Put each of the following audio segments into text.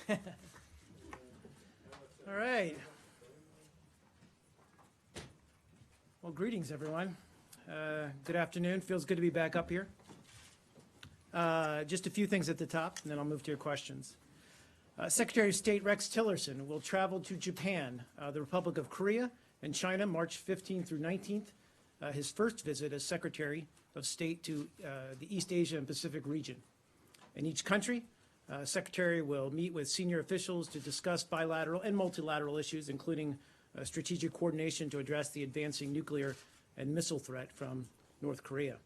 All right. Well, greetings, everyone. Good afternoon. Feels good to be back up here. Just a few things at the top, and then I'll move to your questions. Secretary of State Rex Tillerson will travel to Japan, the Republic of Korea, and China March 15th through 19th, his first visit as Secretary of State to the East Asia and Pacific region. In each country, Secretary will meet with senior officials to discuss bilateral and multilateral issues, including strategic coordination to address the advancing nuclear and missile threat from North Korea.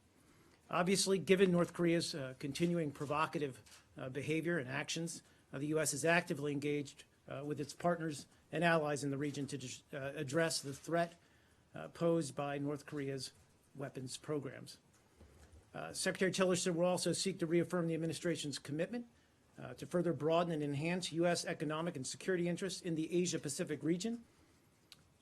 Obviously, given North Korea's continuing provocative behavior and actions, the U.S. is actively engaged with its partners and allies in the region to address the threat posed by North Korea's weapons programs. Secretary Tillerson will also seek to reaffirm the administration's commitment to further broaden and enhance U.S. economic and security interests in the Asia-Pacific region.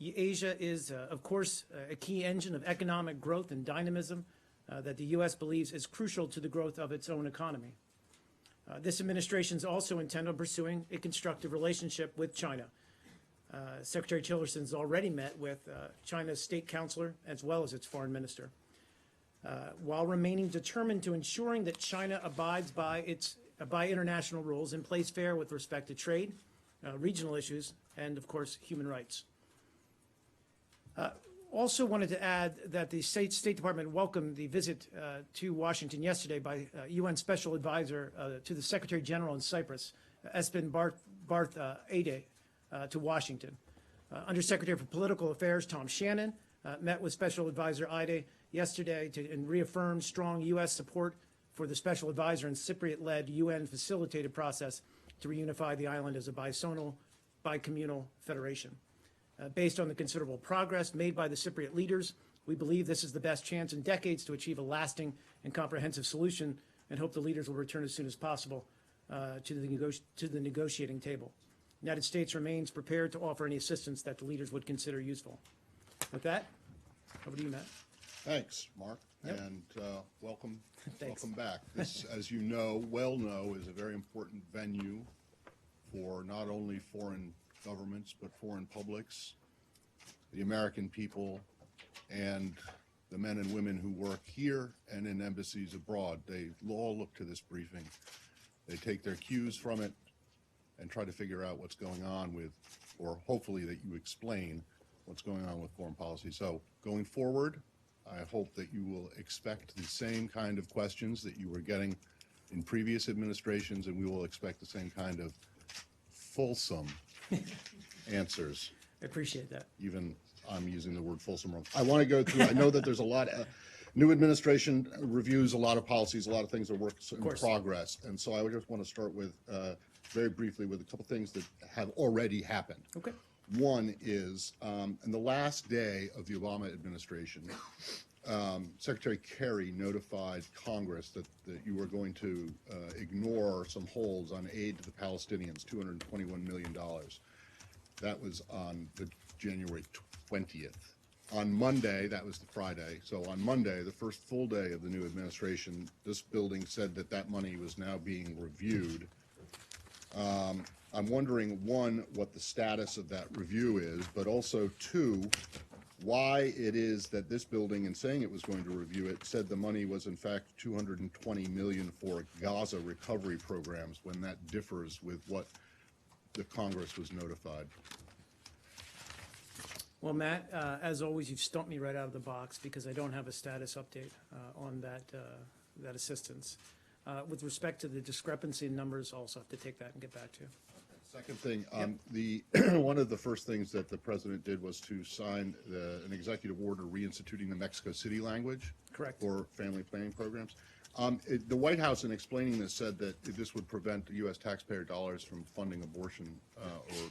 Asia is, of course, a key engine of economic growth and dynamism that the U.S. believes is crucial to the growth of its own economy. This administration is also intent on pursuing a constructive relationship with China. Secretary Tillerson has already met with China's state counselor as well as its foreign minister, while remaining determined to ensuring that China abides by international rules and plays fair with respect to trade, regional issues, and, of course, human rights. Also wanted to add that the State Department welcomed the visit to Washington yesterday by UN Special Advisor to the Secretary General in Cyprus, Espen Barth Ade, to Washington. Undersecretary for Political Affairs Tom Shannon met with Special Advisor Ade yesterday and reaffirmed strong U.S. support for the Special Advisor and Cypriot-led UN-facilitated process to reunify the island as a bicommunal federation. Based on the considerable progress made by the Cypriot leaders, we believe this is the best chance in decades to achieve a lasting and comprehensive solution, and hope the leaders will return as soon as possible to the negotiating table. The United States remains prepared to offer any assistance that the leaders would consider useful. With that, over to you, Matt. Thanks, Mark, Yep. and welcome. Thanks. Welcome back. This, as you know, is a very important venue for not only foreign governments, but foreign publics, the American people, and the men and women who work here and in embassies abroad. They all look to this briefing. They take their cues from it and try to figure out what's going on with, or hopefully that you explain what's going on with foreign policy. So going forward, I hope that you will expect the same kind of questions that you were getting in previous administrations, and we will expect the same kind of fulsome answers. I appreciate that. Even I'm using the word fulsome wrong. I want to go through, I know that there's a lot of new administration reviews, a lot of policies, a lot of things are works in progress. And so I would just want to start with, very briefly, with a couple things that have already happened. Okay. One is, in the last day of the Obama administration, Secretary Kerry notified Congress that you were going to ignore some holds on aid to the Palestinians, $221 million. That was on the January 20th. On Monday, that was the Friday, so on Monday, the first full day of the new administration, this building said that that money was now being reviewed. I'm wondering, one, what the status of that review is, but also, two, why it is that this building, in saying it was going to review it, said the money was in fact $220 million for Gaza recovery programs, when that differs with what the Congress was notified. Well, Matt, as always, you've stumped me right out of the box because I don't have a status update on that assistance. With respect to the discrepancy in numbers, I'll also have to take that and get back to you. Second thing, Yep. one of the first things that the president did was to sign an executive order reinstituting the Mexico City language. Correct. For family planning programs. The White House, in explaining this, said that this would prevent U.S. taxpayer dollars from funding abortion or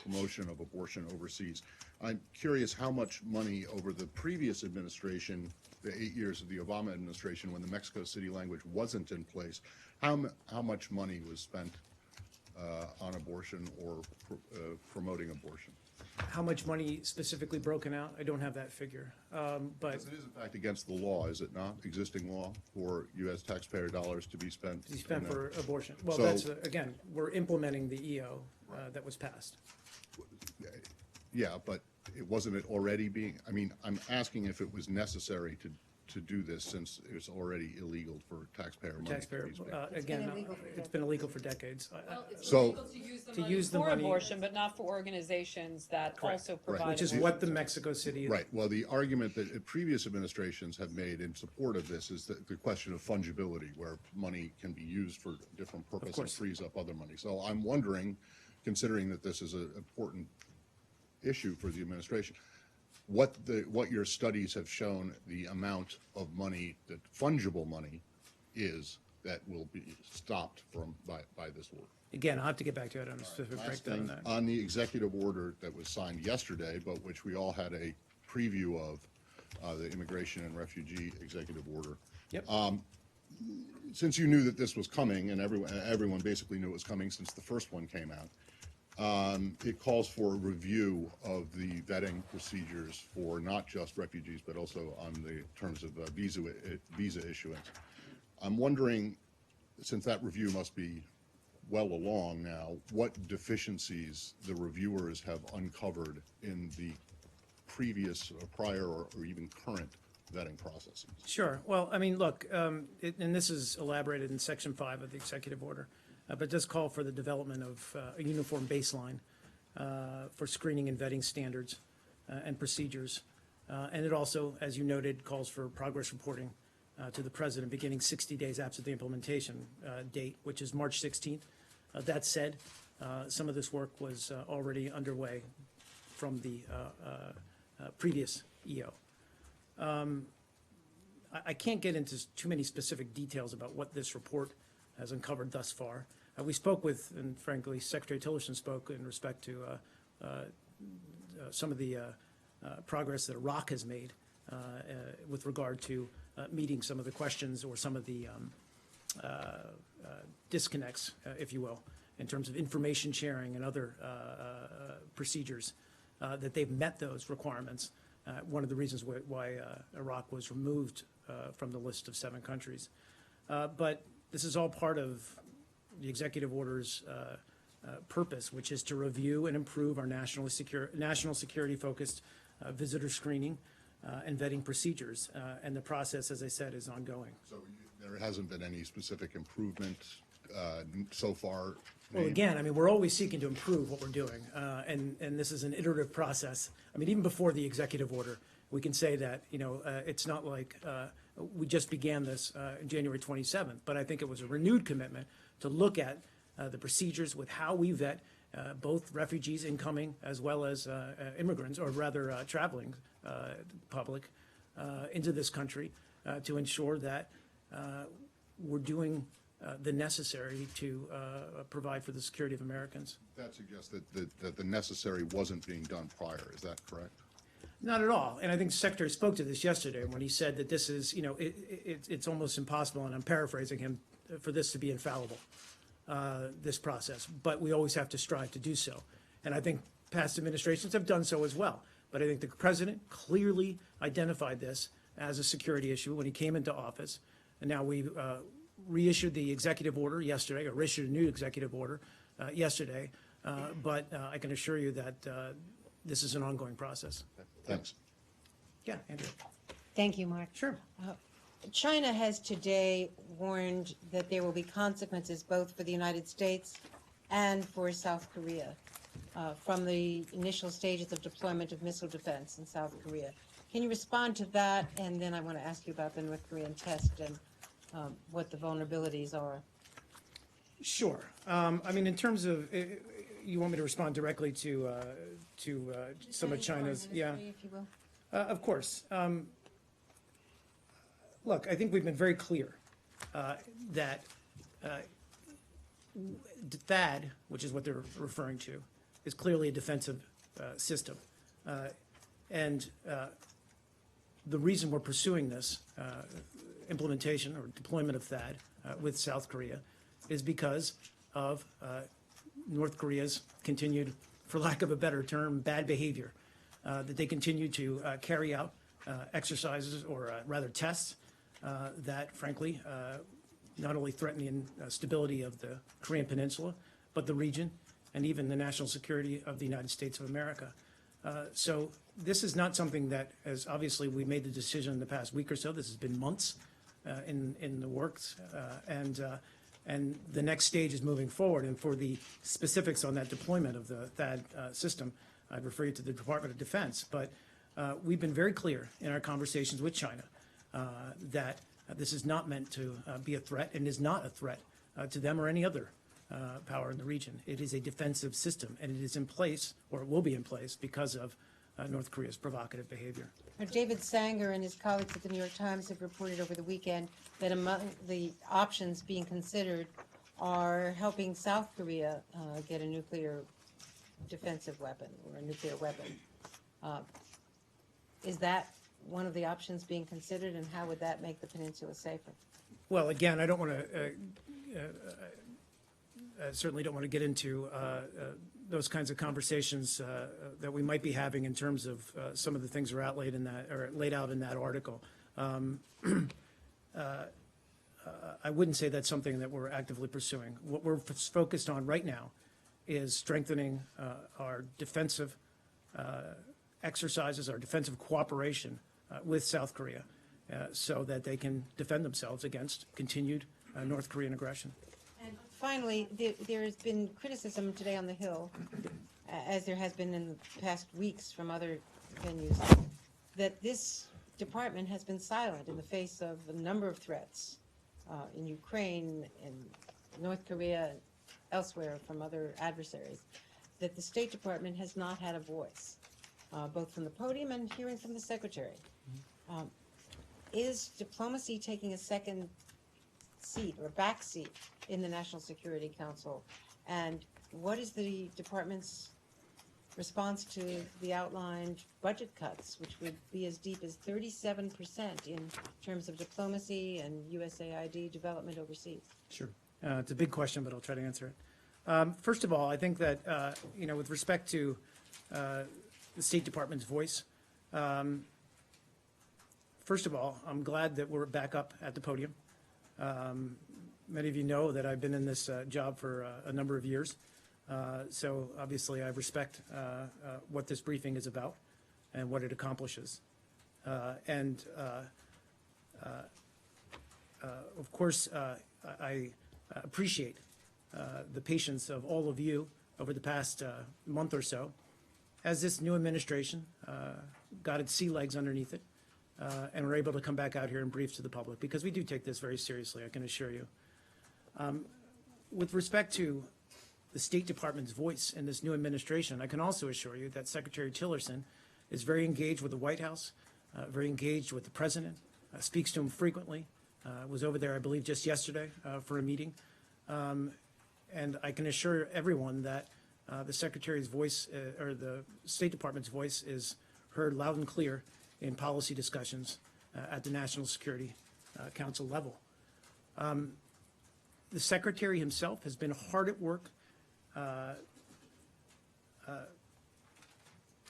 promotion of abortion overseas. I'm curious how much money over the previous administration, the 8 years of the Obama administration, when the Mexico City language wasn't in place, how much money was spent on abortion or promoting abortion? How much money specifically broken out? I don't have that figure. But Because it is in fact against the law, is it not, existing law for U.S. taxpayer dollars to be spent? to be spent on for that? abortion. Well, So- that's, again, we're implementing the EO that was passed. Yeah, but wasn't it already being, I mean, I'm asking if it was necessary to do this since it's already illegal for taxpayer money to Taxpayer, be spent. again, it's been illegal for decades. Well, it's So- illegal to use the To money use the for money- abortion, but not for organizations that also provide. Which is abortion. what the Mexico City. Right, well, the argument that previous administrations have made in support of this is the question of fungibility, where money can be used for different purposes and course. frees up other money. So I'm wondering, considering that this is an important issue for the administration, what your studies have shown the amount of money, that fungible money is that will be stopped by this work. Again, I'll have to get back to it on a specific Last breakdown on thing, that. on the executive order that was signed yesterday, but which we all had a preview of, the Immigration and Refugee Executive Order. Yep. Since you knew that this was coming, and everyone basically knew it was coming since the first one came out, it calls for a review of the vetting procedures for not just refugees, but also on the terms of visa issuance. I'm wondering, since that review must be well along now, what deficiencies the reviewers have uncovered in the previous, prior, or even current vetting processes? Sure. Well, I mean, look, and this is elaborated in Section 5 of the executive order, but it does call for the development of a uniform baseline for screening and vetting standards and procedures. And it also, as you noted, calls for progress reporting to the president beginning 60 days after the implementation date, which is March 16th. That said, some of this work was already underway from the previous EO. I can't get into too many specific details about what this report has uncovered thus far. We spoke with, and frankly, Secretary Tillerson spoke in respect to some of the progress that Iraq has made with regard to meeting some of the questions or some of the disconnects, if you will, in terms of information sharing and other procedures, that they've met those requirements. One of the reasons why Iraq was removed from the list of 7 countries. But this is all part of the executive order's purpose, which is to review and improve our national security-focused visitor screening and vetting procedures. And the process, as I said, is ongoing. So there hasn't been any specific improvement so far? Well, again, I mean, we're always seeking to improve what we're doing, and this is an iterative process. I mean, even before the executive order, we can say that, you know, it's not like we just began this January 27th, but I think it was a renewed commitment to look at the procedures with how we vet both refugees incoming as well as immigrants, or rather traveling public into this country, to ensure that we're doing the necessary to provide for the security of Americans. That suggests that the necessary wasn't being done prior, is that correct? Not at all. And I think the Secretary spoke to this yesterday when he said that this is, you know, it's almost impossible, and I'm paraphrasing him, for this to be infallible, this process. But we always have to strive to do so. And I think past administrations have done so as well. But I think the President clearly identified this as a security issue when he came into office. And now we reissued the executive order yesterday, or issued a new executive order yesterday. But I can assure you that this is an ongoing process. Thanks. Yeah, Andrew. Thank you, Mark. Sure. China has today warned that there will be consequences both for the United States and for South Korea from the initial stages of deployment of missile defense in South Korea. Can you respond to that? And then I want to ask you about the North Korean test and what the vulnerabilities are. Sure. I mean, in terms of, you want me to respond directly to some of China's, yeah. If you will. Of course. Look, I think we've been very clear that THAAD, which is what they're referring to, is clearly a defensive system. And the reason we're pursuing this implementation or deployment of THAAD with South Korea is because of North Korea's continued for lack of a better term, bad behavior, that they continue to carry out exercises or rather tests that frankly not only threaten the stability of the Korean Peninsula, but the region and even the national security of the United States of America. So this is not something that, as obviously we made the decision in the past week or so, this has been months in the works, and the next stage is moving forward. And for the specifics on that deployment of the THAAD system, I'd refer you to the Department of Defense. But we've been very clear in our conversations with China that this is not meant to be a threat and is not a threat to them or any other power in the region. It is a defensive system, and it is in place, or it will be in place, because of North Korea's provocative behavior. David Sanger and his colleagues at the New York Times have reported over the weekend that among the options being considered are helping South Korea get a nuclear defensive weapon or a nuclear weapon. Is that one of the options being considered, and how would that make the peninsula safer? Well, again, I don't want to, certainly don't want to get into those kinds of conversations that we might be having in terms of some of the things that are outlaid in that, or laid out in that article. I wouldn't say that's something that we're actively pursuing. What we're focused on right now is strengthening our defensive exercises, our defensive cooperation with South Korea, so that they can defend themselves against continued North Korean aggression. And finally, there has been criticism today on the Hill, as there has been in the past weeks from other venues, that this department has been silent in the face of a number of threats in Ukraine, in North Korea, elsewhere from other adversaries, that the State Department has not had a voice, both from the podium and hearing from the Secretary. Is diplomacy taking a second seat or back seat in the National Security Council? And what is the department's response to the outlined budget cuts, which would be as deep as 37% in terms of diplomacy and USAID development overseas? Sure. It's a big question, but I'll try to answer it. First of all, I think that, with respect to the State Department's voice, first of all, I'm glad that we're back up at the podium. Many of you know that I've been in this job for a number of years. So obviously I respect what this briefing is about and what it accomplishes. And of course, I appreciate the patience of all of you over the past month or so as this new administration got its sea legs underneath it and we're able to come back out here and brief to the public, because we do take this very seriously, I can assure you. With respect to the State Department's voice in this new administration, I can also assure you that Secretary Tillerson is very engaged with the White House, very engaged with the President, speaks to him frequently, was over there, I believe, just yesterday for a meeting. And I can assure everyone that the Secretary's voice, or the State Department's voice, is heard loud and clear in policy discussions at the National Security Council level. The Secretary himself has been hard at work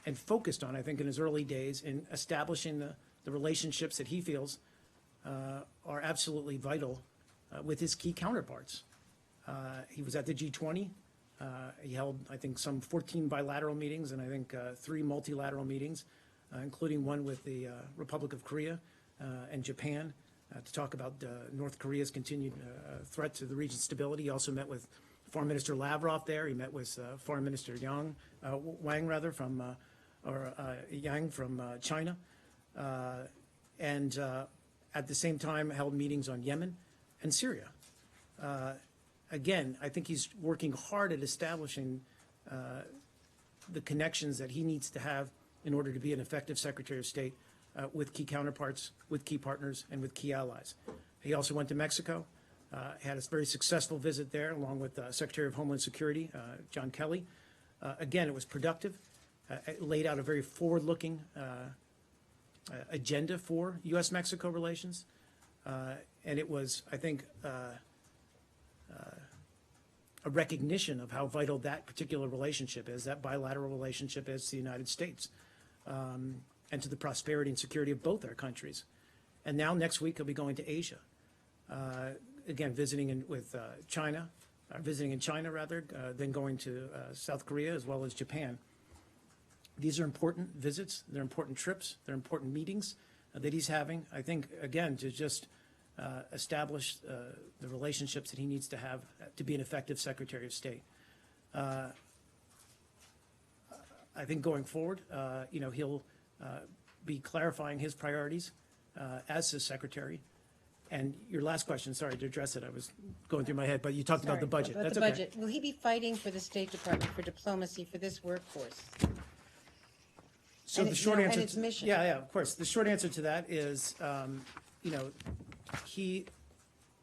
and focused on, I think, in his early days, in establishing the relationships that he feels are absolutely vital with his key counterparts. He was at the G20. He held, I think, some 14 bilateral meetings and I think 3 multilateral meetings, including one with the Republic of Korea and Japan to talk about North Korea's continued threat to the region's stability. He also met with Foreign Minister Lavrov there. He met with Foreign Minister Wang from China, and at the same time held meetings on Yemen and Syria. Again, I think he's working hard at establishing the connections that he needs to have in order to be an effective Secretary of State with key counterparts, with key partners, and with key allies. He also went to Mexico, had a very successful visit there, along with Secretary of Homeland Security, John Kelly. Again, it was productive. It laid out a very forward-looking agenda for U.S.-Mexico relations. And it was, I think, a recognition of how vital that particular relationship is, that bilateral relationship is to the United States, and to the prosperity and security of both our countries. And now next week he'll be going to Asia, again visiting with China, visiting in China rather, then going to South Korea as well as Japan. These are important visits, they're important trips, they're important meetings that he's having. I think, again, to just establish the relationships that he needs to have to be an effective Secretary of State. I think going forward, he'll be clarifying his priorities as his secretary. And your last question, sorry to address it, I was going through my head, but you talked about the budget. About That's the okay. budget. Will he be fighting for the State Department for diplomacy for this workforce? So And the it- short no, and answer, its mission. yeah, of course. The short answer to that is,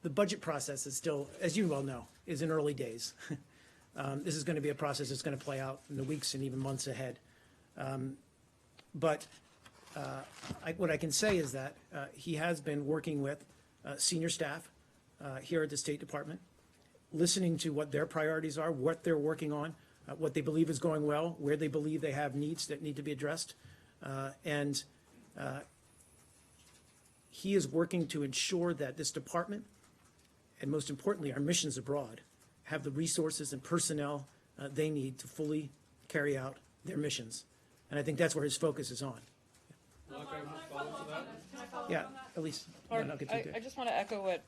the budget process is still, as you well know, is in early days. This is going to be a process that's going to play out in the weeks and even months ahead. But what I can say is that he has been working with senior staff here at the State Department, listening to what their priorities are, what they're working on, what they believe is going well, where they believe they have needs that need to be addressed. And he is working to ensure that this department, and most importantly, our missions abroad, have the resources and personnel they need to fully carry out their missions. And I think that's where his focus is on. Yeah, Elise. Clark, I'll get to you, Dave. I just want to echo what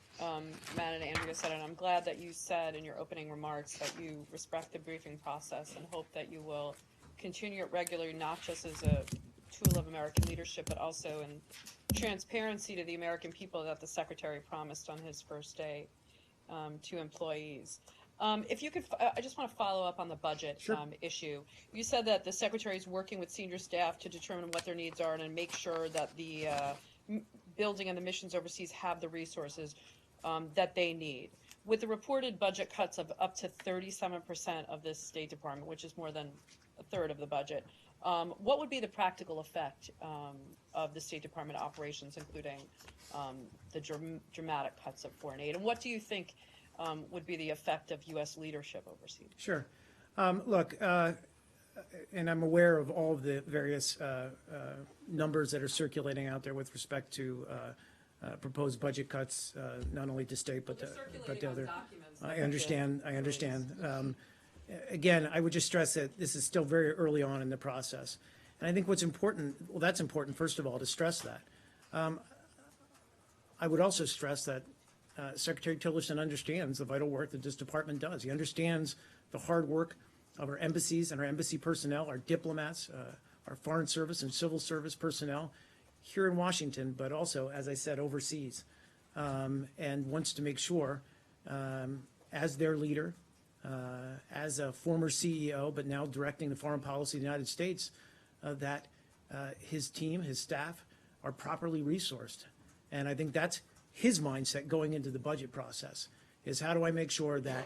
Matt and Andrea said, and I'm glad that you said in your opening remarks that you respect the briefing process and hope that you will continue it regularly, not just as a tool of American leadership, but also in transparency to the American people that the Secretary promised on his first day to employees. If you could, I just want to follow up on the budget issue. You said that the Secretary is working with senior staff to determine what their needs are and make sure that the building and the missions overseas have the resources that they need. With the reported budget cuts of up to 37% of this State Department, which is more than a third of the budget, what would be the practical effect of the State Department operations, including the dramatic cuts of foreign aid? And what do you think would be the effect of U.S. leadership overseas? Sure. Look, and I'm aware of all of the various numbers that are circulating out there with respect to proposed budget cuts, not only to state, but to other. I understand. Again, I would just stress that this is still very early on in the process. And I think what's important, well, that's important, first of all, to stress that. I would also stress that Secretary Tillerson understands the vital work that this department does. He understands the hard work of our embassies and our embassy personnel, our diplomats, our foreign service and civil service personnel here in Washington, but also, as I said, overseas, and wants to make sure, as their leader, as a former CEO, but now directing the foreign policy of the United States, that his team, his staff, are properly resourced. And I think that's his mindset going into the budget process, is how do I make sure that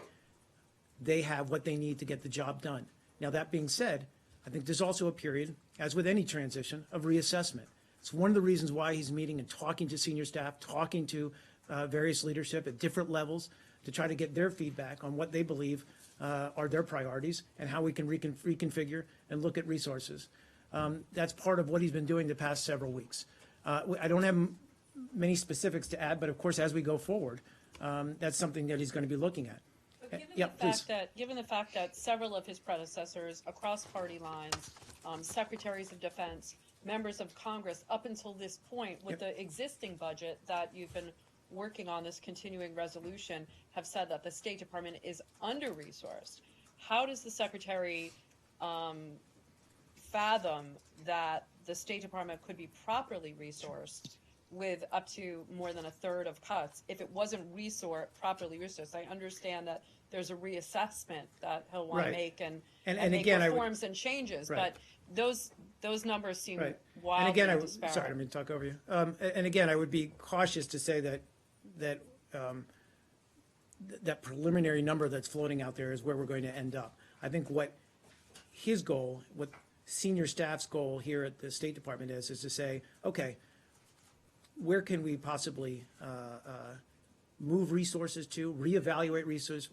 they have what they need to get the job done. Now, that being said, I think there's also a period, as with any transition, of reassessment. It's one of the reasons why he's meeting and talking to senior staff, talking to various leadership at different levels to try to get their feedback on what they believe are their priorities and how we can reconfigure and look at resources. That's part of what he's been doing the past several weeks. I don't have many specifics to add, but of course, as we go forward, that's something that he's going to be looking at. Given the fact that several of his predecessors across party lines, secretaries of defense, members of Congress, up until this point, with the existing budget that you've been working on, this continuing resolution, have said that the State Department is under-resourced. How does the Secretary fathom that the State Department could be properly resourced with up to more than a third of cuts if it wasn't properly resourced? I understand that there's a reassessment that he'll want to make and make again, reforms and changes, but those numbers seem wildly And again, disparate. sorry, I didn't mean to talk over you. And again, I would be cautious to say that preliminary number that's floating out there is where we're going to end up. I think what his goal, what senior staff's goal here at the State Department is to say, okay, where can we possibly move resources to, reevaluate resources,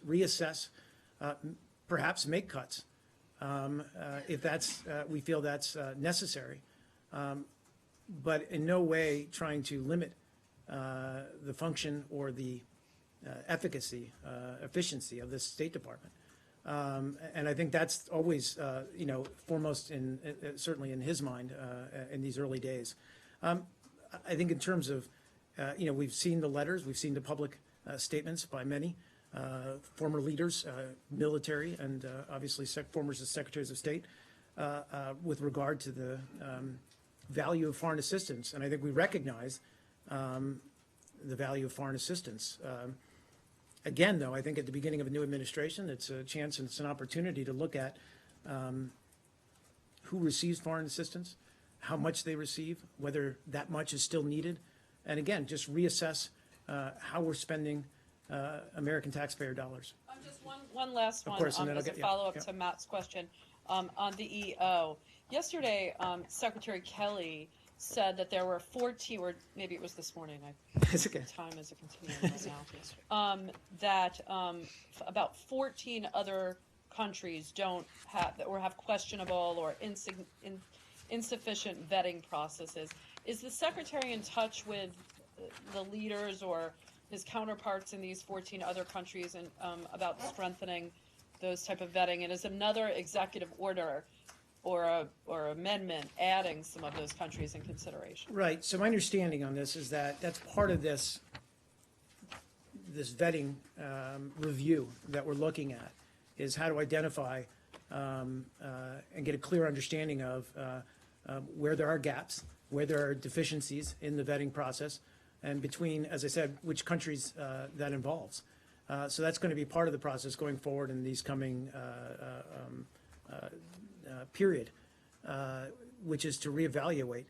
reassess, perhaps make cuts if we feel that's necessary. But in no way trying to limit the function or the efficiency of this State Department. And I think that's always, foremost certainly in his mind in these early days. I think in terms of, we've seen the letters, we've seen the public statements by many former leaders, military, and obviously former secretaries of state with regard to the value of foreign assistance. And I think we recognize the value of foreign assistance. Again, though, I think at the beginning of a new administration, it's a chance and it's an opportunity to look at who receives foreign assistance, how much they receive, whether that much is still needed, and again, just reassess how we're spending American taxpayer dollars. Just one last one course, and then as a I'll get- follow-up yeah. to Matt's question on the EO. Yesterday, Secretary Kelly said that there were 14, or maybe it was this morning, It's okay. time is a continuum right now, that about 14 other countries don't have, or have questionable or insufficient vetting processes. Is the Secretary in touch with the leaders or his counterparts in these 14 other countries and about strengthening those type of vetting? And is another executive order or amendment adding some of those countries in consideration? Right. So my understanding on this is that that's part of this vetting review that we're looking at, is how to identify and get a clear understanding of where there are gaps, where there are deficiencies in the vetting process, and between, as I said, which countries that involves. So that's going to be part of the process going forward in these coming period, which is to reevaluate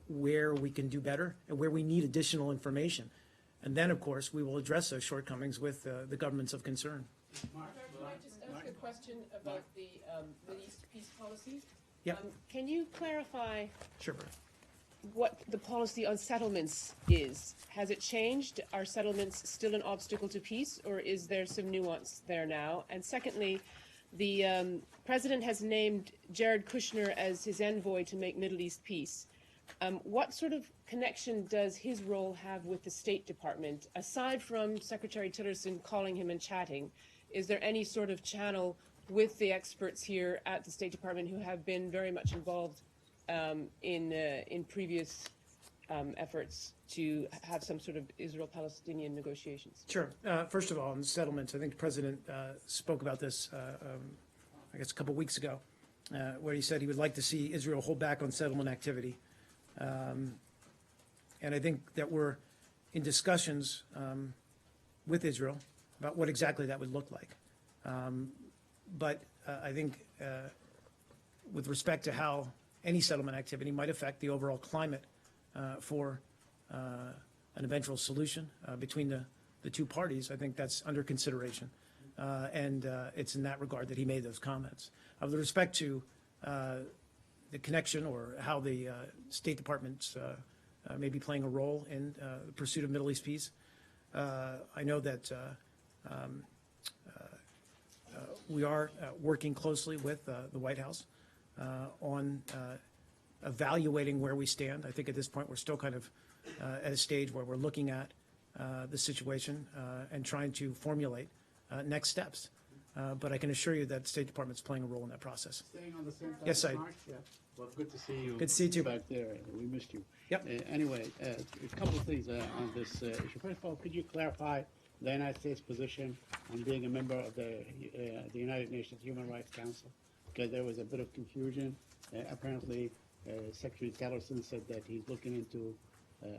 where we can do better and where we need additional information. And then, of course, we will address those shortcomings with the governments of concern. Mark, can I just ask a question about the Middle East peace policy? Yep. Can you clarify Sure. what the policy on settlements is? Has it changed? Are settlements still an obstacle to peace, or is there some nuance there now? And secondly, the president has named Jared Kushner as his envoy to make Middle East peace. What sort of connection does his role have with the State Department? Aside from Secretary Tillerson calling him and chatting, is there any sort of channel with the experts here at the State Department who have been very much involved in previous efforts to have some sort of Israel-Palestinian negotiations? Sure. First of all, on the settlements, I think the president spoke about this, I guess, a couple weeks ago, where he said he would like to see Israel hold back on settlement activity. And I think that we're in discussions with Israel about what exactly that would look like. But I think with respect to how any settlement activity might affect the overall climate for an eventual solution between the two parties, I think that's under consideration. And it's in that regard that he made those comments. With respect to the connection or how the State Department's may be playing a role in the pursuit of Middle East peace, I know that we are working closely with the White House on evaluating where we stand. I think at this point we're still kind of at a stage where we're looking at the situation and trying to formulate next steps. But I can assure you that the State Department's playing a role in that process. Staying on the same topic, Yes, I- Mark? Yeah. Well, good to see you. Good to see you too. Back there. We missed you. Yep. Anyway, a couple of things on this issue. First of all, could you clarify the United States position on being a member of the United Nations Human Rights Council? Because there was a bit of confusion. Apparently, Secretary Tillerson said that he's looking into,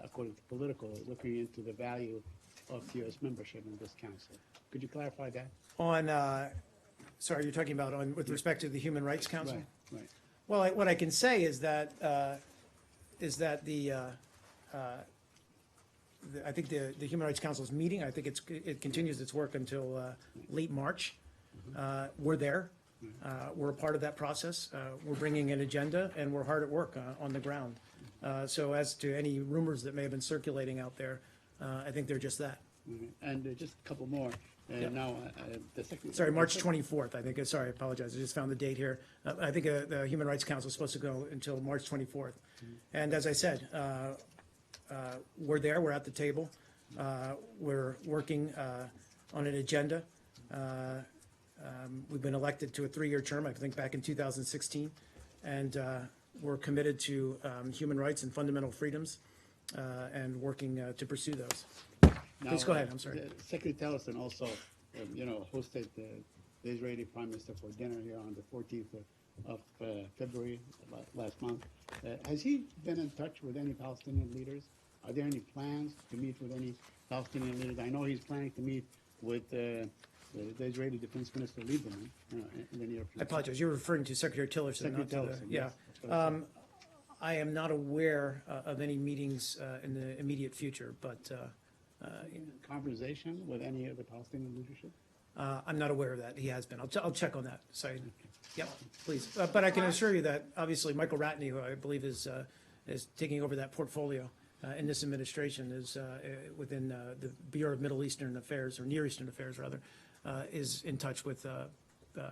according to Politico, looking into the value of U.S. membership in this council. Could you clarify that? On, sorry, you're talking about with respect to the Human Rights Council? Right. Well, what I can say is that I think the Human Rights Council's meeting, I think it continues its work until late March. We're there. We're a part of that process. We're bringing an agenda, and we're hard at work on the ground. So as to any rumors that may have been circulating out there, I think they're just that. Mhm. And just a couple more. Yeah. Now, the second. Sorry, March 24th, I think. Sorry, I apologize. I just found the date here. I think the Human Rights Council is supposed to go until March 24th. And as I said, we're there, we're at the table. We're working on an agenda. We've been elected to a 3-year term, I think back in 2016. And we're committed to human rights and fundamental freedoms and working to pursue those. Please go ahead, I'm sorry. Secretary Tillerson also, hosted the Israeli Prime Minister for dinner here on the 14th of February last month. Has he been in touch with any Palestinian leaders? Are there any plans to meet with any Palestinian leaders? I know he's planning to meet with the Israeli Defense Minister Lieberman in the near future. I apologize, you're referring to Secretary Tillerson, not to Secretary the, Tillerson, yeah. yes, that's what I said. I am not aware of any meetings in the immediate future, but Conversation with any of the Palestinian leadership? I'm not aware of that. He has been. I'll check on that. Sorry. Yep, please. But I can assure you that obviously Michael Ratney, who I believe is taking over that portfolio in this administration, is within the Bureau of Middle Eastern Affairs, or Near Eastern Affairs rather, is in touch with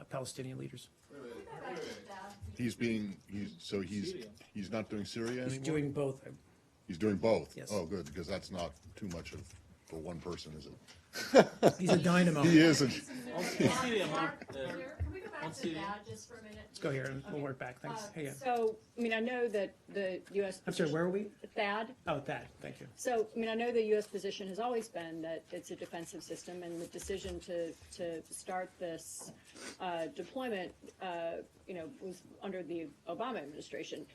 Palestinian leaders. He's not doing Syria anymore? He's doing both. He's doing both? Yes. Oh, good, because that's not too much for one person, is it? He's a dynamo. He is. On Syria, Mark, Can we go back on to Syria. that just for a minute? Let's go here and we'll work back. Thanks. Hey, yeah. So, I mean, I know that the U.S. I'm sorry, where are we? THAAD. Oh, that. Thank you. So, I mean, I know the U.S. position has always been that it's a defensive system, and the decision to start this deployment, was under the Obama administration.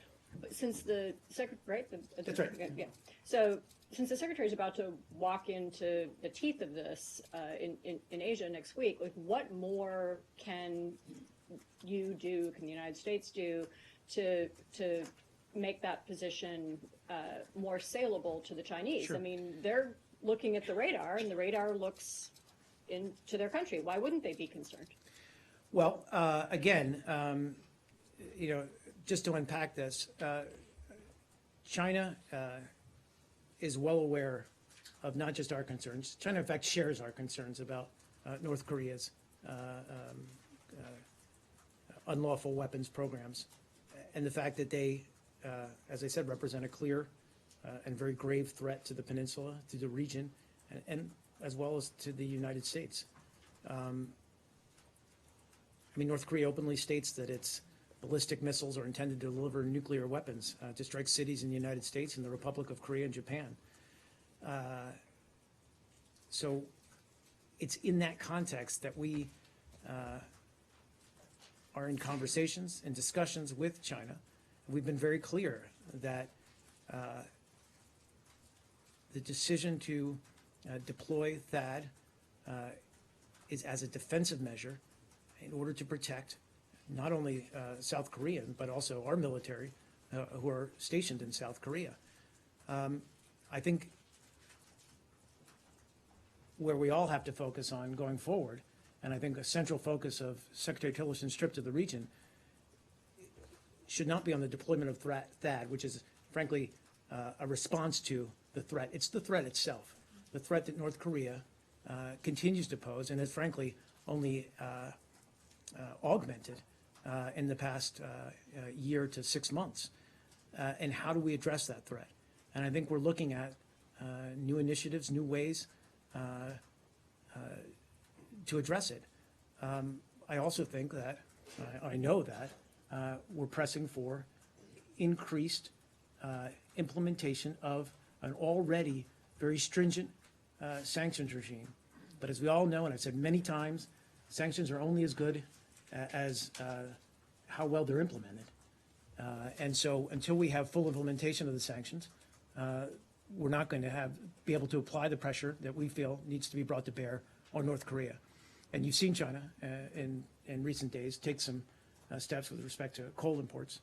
But since the secretary, right? That's right. Yeah. So, since the secretary is about to walk into the teeth of this in Asia next week, like, what more can you do? Can the United States do to make that position more saleable to the Chinese? Sure. I mean, they're looking at the radar, and the radar looks into their country. Why wouldn't they be concerned? Well, again, just to unpack this, China is well aware of not just our concerns. China, in fact, shares our concerns about North Korea's unlawful weapons programs, and the fact that they, as I said, represent a clear and very grave threat to the peninsula, to the region, and as well as to the United States. North Korea openly states that its ballistic missiles are intended to deliver nuclear weapons to strike cities in the United States and the Republic of Korea and Japan. So it's in that context that we are in conversations and discussions with China. We've been very clear that the decision to deploy THAAD is as a defensive measure in order to protect not only South Korean, but also our military who are stationed in South Korea. I think where we all have to focus on going forward, and I think a central focus of Secretary Tillerson's trip to the region should not be on the deployment of THAAD, which is frankly a response to the threat. It's the threat itself, the threat that North Korea continues to pose and has frankly only augmented in the past year to 6 months. And how do we address that threat? And I think we're looking at new initiatives, new ways to address it. I also think that, I know that, we're pressing for increased implementation of an already very stringent sanctions regime. But as we all know, and I've said many times, sanctions are only as good as how well they're implemented. And so until we have full implementation of the sanctions, we're not going to be able to apply the pressure that we feel needs to be brought to bear on North Korea. And you've seen China in recent days take some steps with respect to coal imports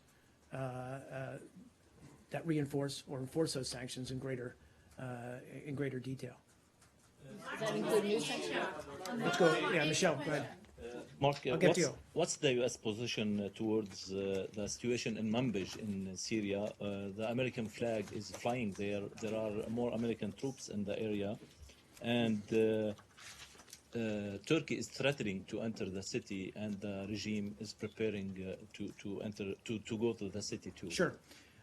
that reinforce or enforce those sanctions in greater detail. Does that include new sanctions? Let's go, yeah, Michelle, go ahead. Mark, I'll get to you. what's the U.S. position towards the situation in Manbij in Syria? The American flag is flying there. There are more American troops in the area, and Turkey is threatening to enter the city, and the regime is preparing to go to the city too. Sure.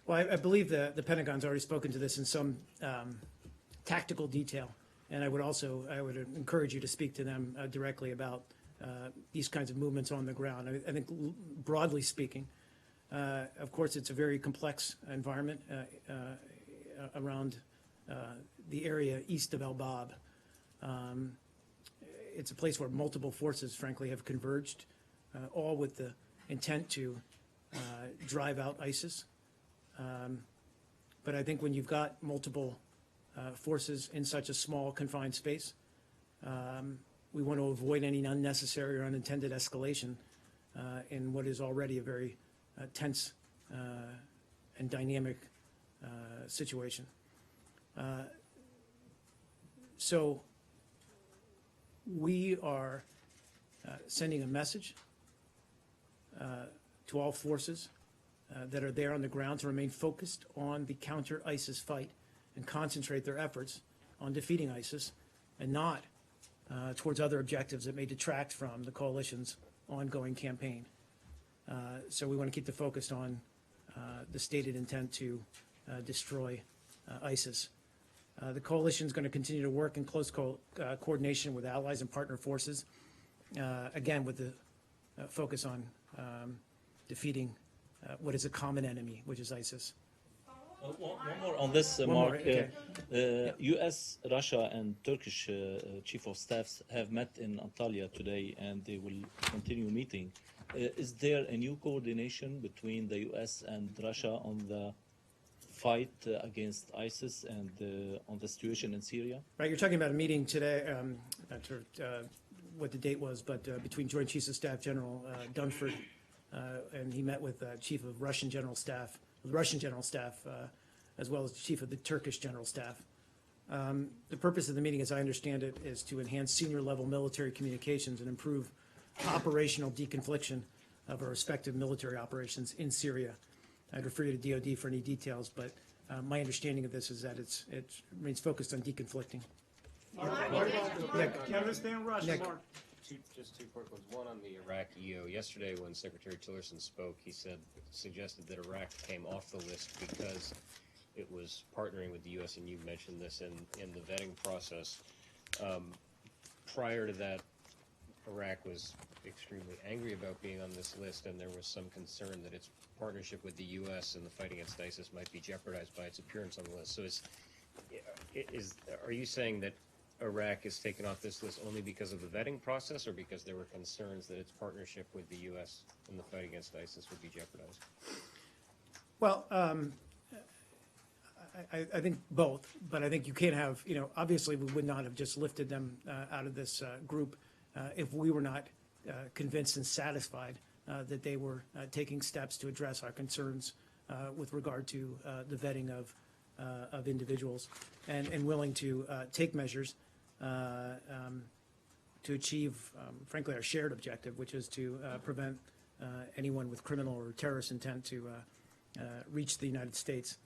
Well, I believe the Pentagon's already spoken to this in some tactical detail, and I would encourage you to speak to them directly about these kinds of movements on the ground. I think broadly speaking, of course, it's a very complex environment around the area east of El Bab. It's a place where multiple forces, frankly, have converged, all with the intent to drive out ISIS. But I think when you've got multiple forces in such a small, confined space, we want to avoid any unnecessary or unintended escalation in what is already a very tense and dynamic situation. So we are sending a message to all forces that are there on the ground to remain focused on the counter-ISIS fight and concentrate their efforts on defeating ISIS and not towards other objectives that may detract from the coalition's ongoing campaign. So we want to keep the focus on the stated intent to destroy ISIS. The coalition is going to continue to work in close coordination with allies and partner forces, again, with the focus on defeating what is a common enemy, which is ISIS. One more on this, One Mark. more, okay. U.S., Russia, and Turkish chief of staffs have met in Antalya today, and they will continue meeting. Is there a new coordination between the U.S. and Russia on the fight against ISIS and on the situation in Syria? Right, you're talking about a meeting today, not sure what the date was, but between Joint Chiefs of Staff General Dunford, and he met with Chief of Russian General Staff, as well as the Chief of the Turkish General Staff. The purpose of the meeting, as I understand it, is to enhance senior-level military communications and improve operational deconfliction of our respective military operations in Syria. I'd refer you to DoD for any details, but my understanding of this is that it remains focused on deconflicting. Do you understand Russian, Nick. Mark? Just two quick ones. One on the Iraq EO. Yesterday, when Secretary Tillerson spoke, he suggested that Iraq came off the list because it was partnering with the U.S., and you mentioned this in the vetting process. Prior to that, Iraq was extremely angry about being on this list, and there was some concern that its partnership with the U.S. in the fight against ISIS might be jeopardized by its appearance on the list. So are you saying that Iraq is taken off this list only because of the vetting process, or because there were concerns that its partnership with the U.S. in the fight against ISIS would be jeopardized? Well, I think both, but I think you can't have, obviously we would not have just lifted them out of this group if we were not convinced and satisfied that they were taking steps to address our concerns with regard to the vetting of individuals and willing to take measures to achieve, frankly, our shared objective, which is to prevent anyone with criminal or terrorist intent to reach the United States.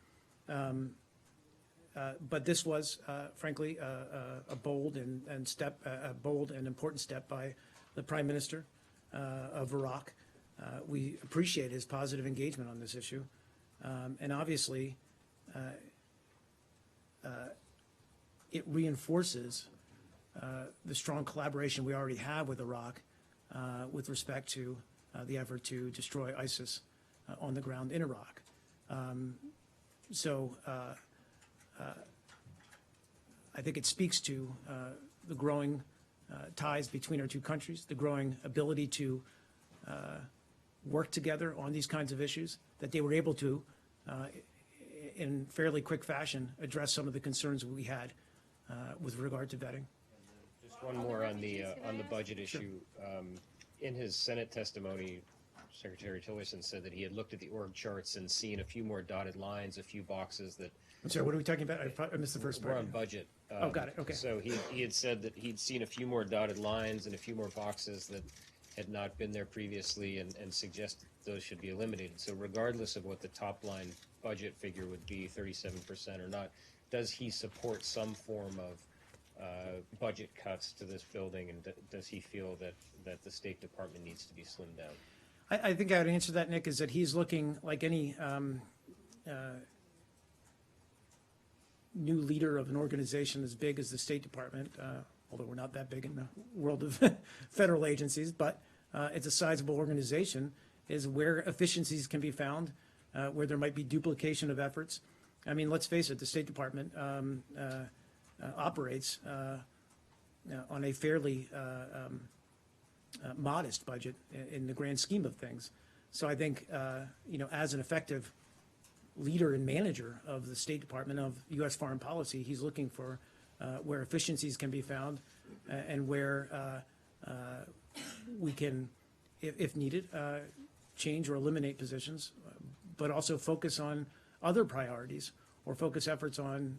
But this was, frankly, a bold and important step by the Prime Minister of Iraq. We appreciate his positive engagement on this issue, and obviously, it reinforces the strong collaboration we already have with Iraq with respect to the effort to destroy ISIS on the ground in Iraq. So I think it speaks to the growing ties between our two countries, the growing ability to work together on these kinds of issues, that they were able to, in fairly quick fashion, address some of the concerns we had with regard to vetting. Just one more on the budget issue. In his Senate testimony, Secretary Tillerson said that he had looked at the org charts and seen a few more dotted lines, a few boxes that. I'm sorry, what are we talking about? I missed the first part. We're on budget. Oh, got it, okay. So he had said that he'd seen a few more dotted lines and a few more boxes that had not been there previously and suggest those should be eliminated. So regardless of what the top line budget figure would be, 37% or not, does he support some form of budget cuts to this building, and does he feel that the State Department needs to be slimmed down? I think I would answer that, Nick, is that he's looking like any new leader of an organization as big as the State Department, although we're not that big in the world of federal agencies, but it's a sizable organization, is where efficiencies can be found, where there might be duplication of efforts. I mean, let's face it, the State Department operates on a fairly modest budget in the grand scheme of things. So I think, as an effective leader and manager of the State Department of U.S. foreign policy, he's looking for where efficiencies can be found and where we can, if needed, change or eliminate positions, but also focus on other priorities or focus efforts on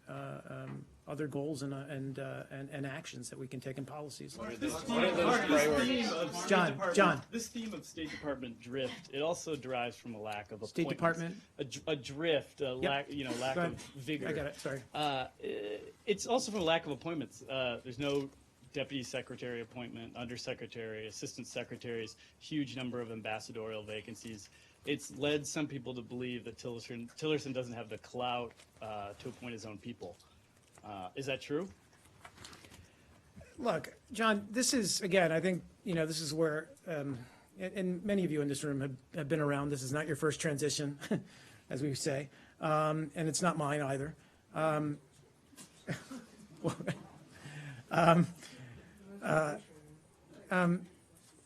other goals and actions that we can take in policies. What are those priorities? John. This theme of State Department drift, it also derives from a lack of appointments. State Department? A drift, a lack, lack Go ahead. of vigor. I got it, sorry. It's also from a lack of appointments. There's no deputy secretary appointment, undersecretary, assistant secretaries, huge number of ambassadorial vacancies. It's led some people to believe that Tillerson doesn't have the clout to appoint his own people. Is that true? Look, John, this is, again, I think, this is where, and many of you in this room have been around. This is not your first transition, as we say, and it's not mine either.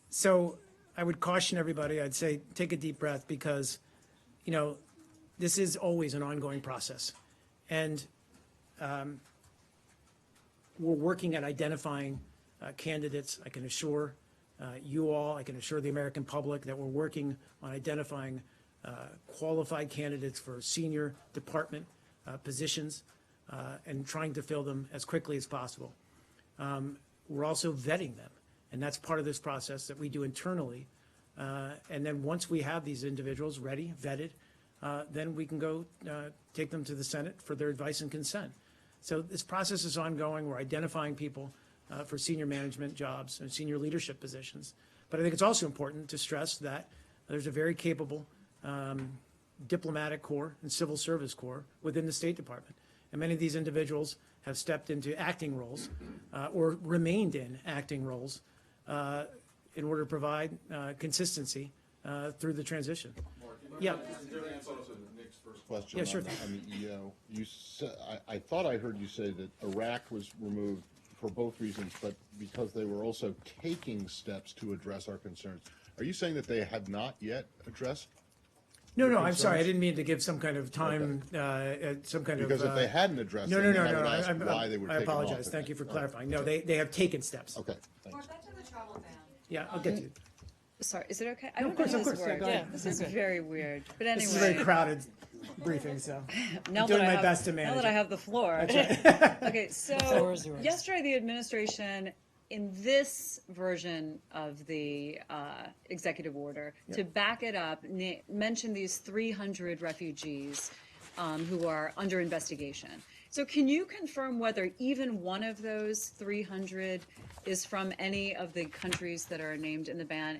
So I would caution everybody, I'd say, take a deep breath because, this is always an ongoing process. And we're working at identifying candidates. I can assure you all, I can assure the American public that we're working on identifying qualified candidates for senior department positions and trying to fill them as quickly as possible. We're also vetting them, and that's part of this process that we do internally. And then once we have these individuals ready, vetted, then we can go take them to the Senate for their advice and consent. So this process is ongoing. We're identifying people for senior management jobs and senior leadership positions. But I think it's also important to stress that there's a very capable diplomatic corps and civil service corps within the State Department. And many of these individuals have stepped into acting roles or remained in acting roles in order to provide consistency through the transition. Yeah. Question. Yeah, sure. I mean, you said, I thought I heard you say that Iraq was removed for both reasons, but because they were also taking steps to address our concerns. Are you saying that they have not yet addressed? No, your I'm sorry. I concerns? didn't mean to give some kind of time, some kind of. Because if they hadn't addressed No, them, no, then no, I would no. ask why they were I taken off. apologize. Thank you for All right. clarifying. No, they have taken steps. Okay, thanks. Mark, back to the travel ban. Yeah, I'll get to it. Sorry, is it okay? I No, don't of course, know of this course. Yeah, word. go ahead. This is very weird. But This is a very anyway, crowded briefing, so now I'm doing that I my have, best to now manage that I it. have the floor. Okay, so floor is yours. yesterday the administration, in this version of the executive order, to back it up, mentioned these 300 refugees who are under investigation. So can you confirm whether even one of those 300 is from any of the countries that are named in the ban?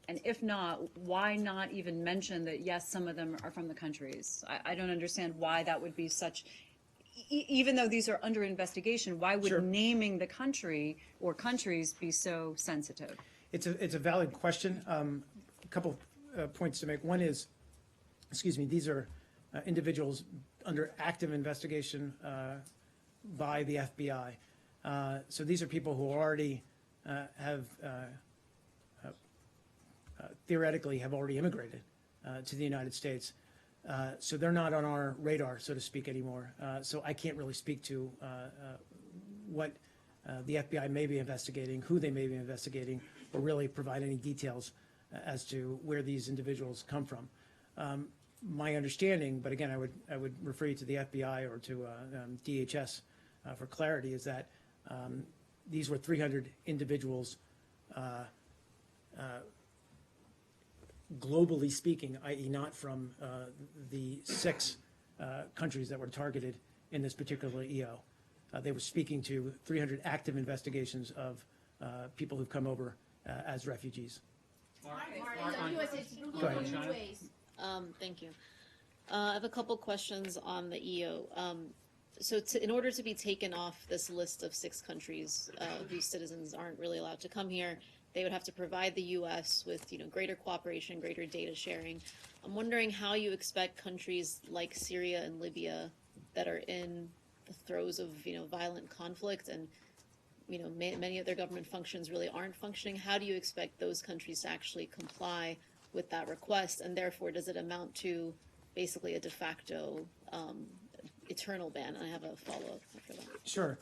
And if not, why not even mention that, yes, some of them are from the countries? I don't understand why that would be such, even though these are under investigation, why would Sure. naming the country or countries be so sensitive? It's a valid question. A couple points to make. One is, these are individuals under active investigation by the FBI. So these are people who already have theoretically have already immigrated to the United States. So they're not on our radar, so to speak, anymore. So I can't really speak to what the FBI may be investigating, who they may be investigating, or really provide any details as to where these individuals come from. My understanding, but again, I would refer you to the FBI or to DHS for clarity, is that these were 300 individuals globally speaking, i.e. not from the 6 countries that were targeted in this particular EO. They were speaking to 300 active investigations of people who've come over as refugees. Go ahead. Thank you. I have a couple questions on the EO. So in order to be taken off this list of 6 countries whose citizens aren't really allowed to come here, they would have to provide the U.S. with, greater cooperation, greater data sharing. I'm wondering how you expect countries like Syria and Libya that are in the throes of, violent conflict and, many of their government functions really aren't functioning. How do you expect those countries to actually comply with that request? And therefore, does it amount to basically a de facto eternal ban? And I have a follow-up after that. Sure.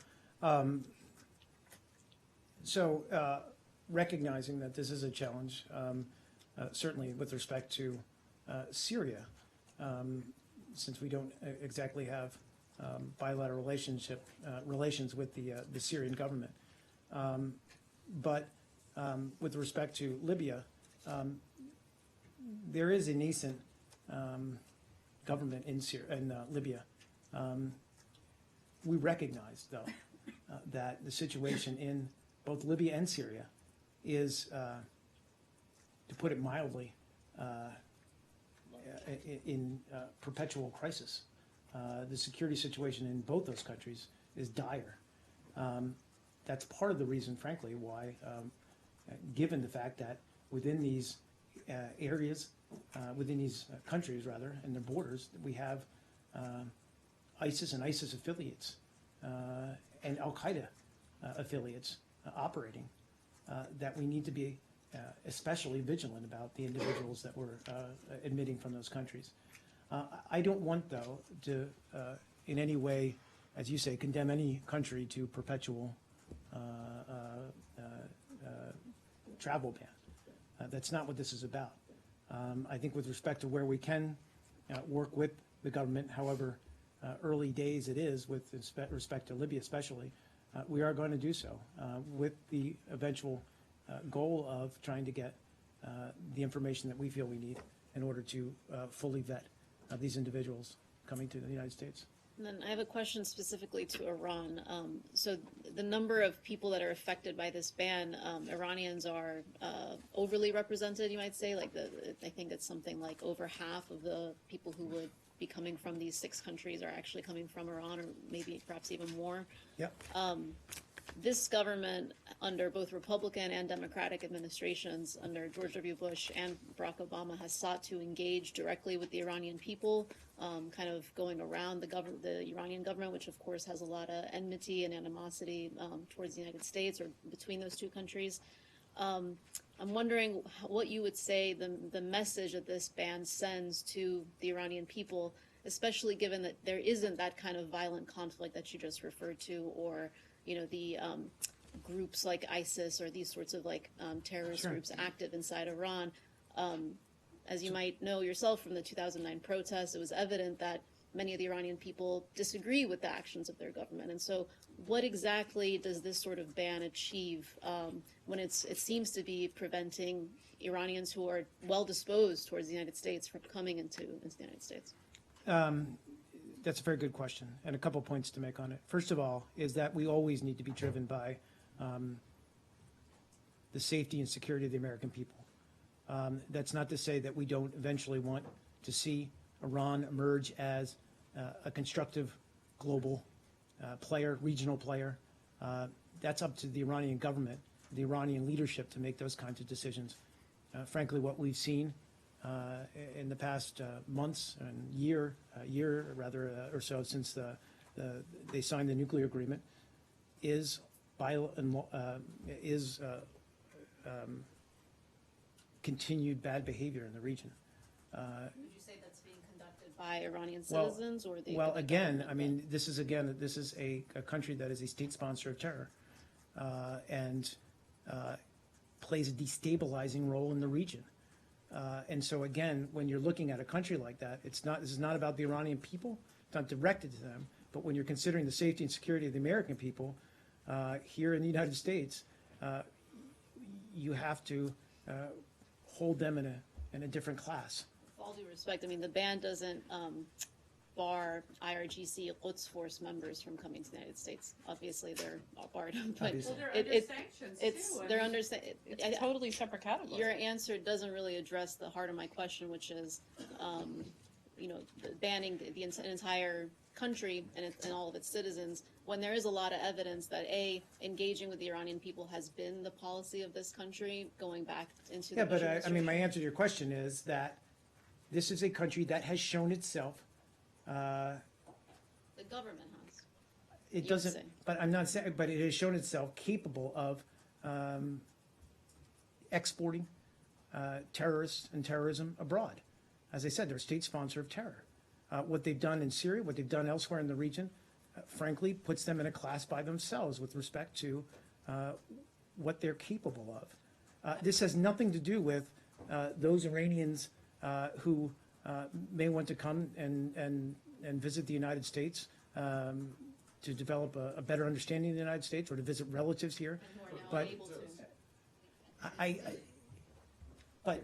Recognizing that this is a challenge, certainly with respect to Syria, since we don't exactly have bilateral relations with the Syrian government. But with respect to Libya, there is a nascent government in Libya. We recognize, though, that the situation in both Libya and Syria is, to put it mildly, in perpetual crisis. The security situation in both those countries is dire. That's part of the reason, frankly, why, given the fact that within these areas, within these countries, rather, and their borders, we have ISIS and ISIS affiliates and Al-Qaeda affiliates operating, that we need to be especially vigilant about the individuals that we're admitting from those countries. I don't want, though, to in any way, as you say, condemn any country to perpetual travel ban. That's not what this is about. I think with respect to where we can work with the government, however early days it is with respect to Libya especially, we are going to do so with the eventual goal of trying to get the information that we feel we need in order to fully vet these individuals coming to the United States. And then I have a question specifically to Iran. So the number of people that are affected by this ban, Iranians are overly represented, you might say. I think it's something like over half of the people who would be coming from these 6 countries are actually coming from Iran, or maybe perhaps even more. Yep. This government, under both Republican and Democratic administrations, under George W. Bush and Barack Obama, has sought to engage directly with the Iranian people, kind of going around the Iranian government, which of course has a lot of enmity and animosity towards the United States or between those 2 countries. I'm wondering what you would say the message that this ban sends to the Iranian people, especially given that there isn't that kind of violent conflict that you just referred to, or the groups like ISIS or these sorts of terrorist Sure. groups active inside Iran. As you might know yourself from the 2009 protests, it was evident that many of the Iranian people disagree with the actions of their government. And so what exactly does this sort of ban achieve when it seems to be preventing Iranians who are well disposed towards the United States from coming into the United States? That's a very good question, and a couple points to make on it. First of all, is that we always need to be driven by the safety and security of the American people. That's not to say that we don't eventually want to see Iran emerge as a constructive global player, regional player. That's up to the Iranian government, the Iranian leadership to make those kinds of decisions. Frankly, what we've seen in the past months and year or so since they signed the nuclear agreement is continued bad behavior in the region. Would you say that's being conducted by Iranian citizens or the? Well, again, I mean, this is a country that is a state sponsor of terror, and plays a destabilizing role in the region. And so again, when you're looking at a country like that, this is not about the Iranian people, it's not directed to them, but when you're considering the safety and security of the American people here in the United States, you have to hold them in a different class. With all due respect, I mean, the ban doesn't bar IRGC Quds Force members from coming to the United States. Obviously, they're not barred, but Obviously. Well, they're under sanctions it's too. I they're mean, under. It's a totally separate category. Your answer doesn't really address the heart of my question, which is, banning an entire country and all of its citizens, when there is a lot of evidence that engaging with the Iranian people has been the policy of this country going back into the Yeah, but Bush I mean, my administration. answer to your question is that this is a country that has shown itself, The government has. it You doesn't, say. but I'm not saying, but it has shown itself capable of exporting terrorists and terrorism abroad. As I said, they're a state sponsor of terror. What they've done in Syria, what they've done elsewhere in the region, frankly, puts them in a class by themselves with respect to what they're capable of. This has nothing to do with those Iranians who may want to come and visit the United States to develop a better understanding of the United States or to visit relatives here. But but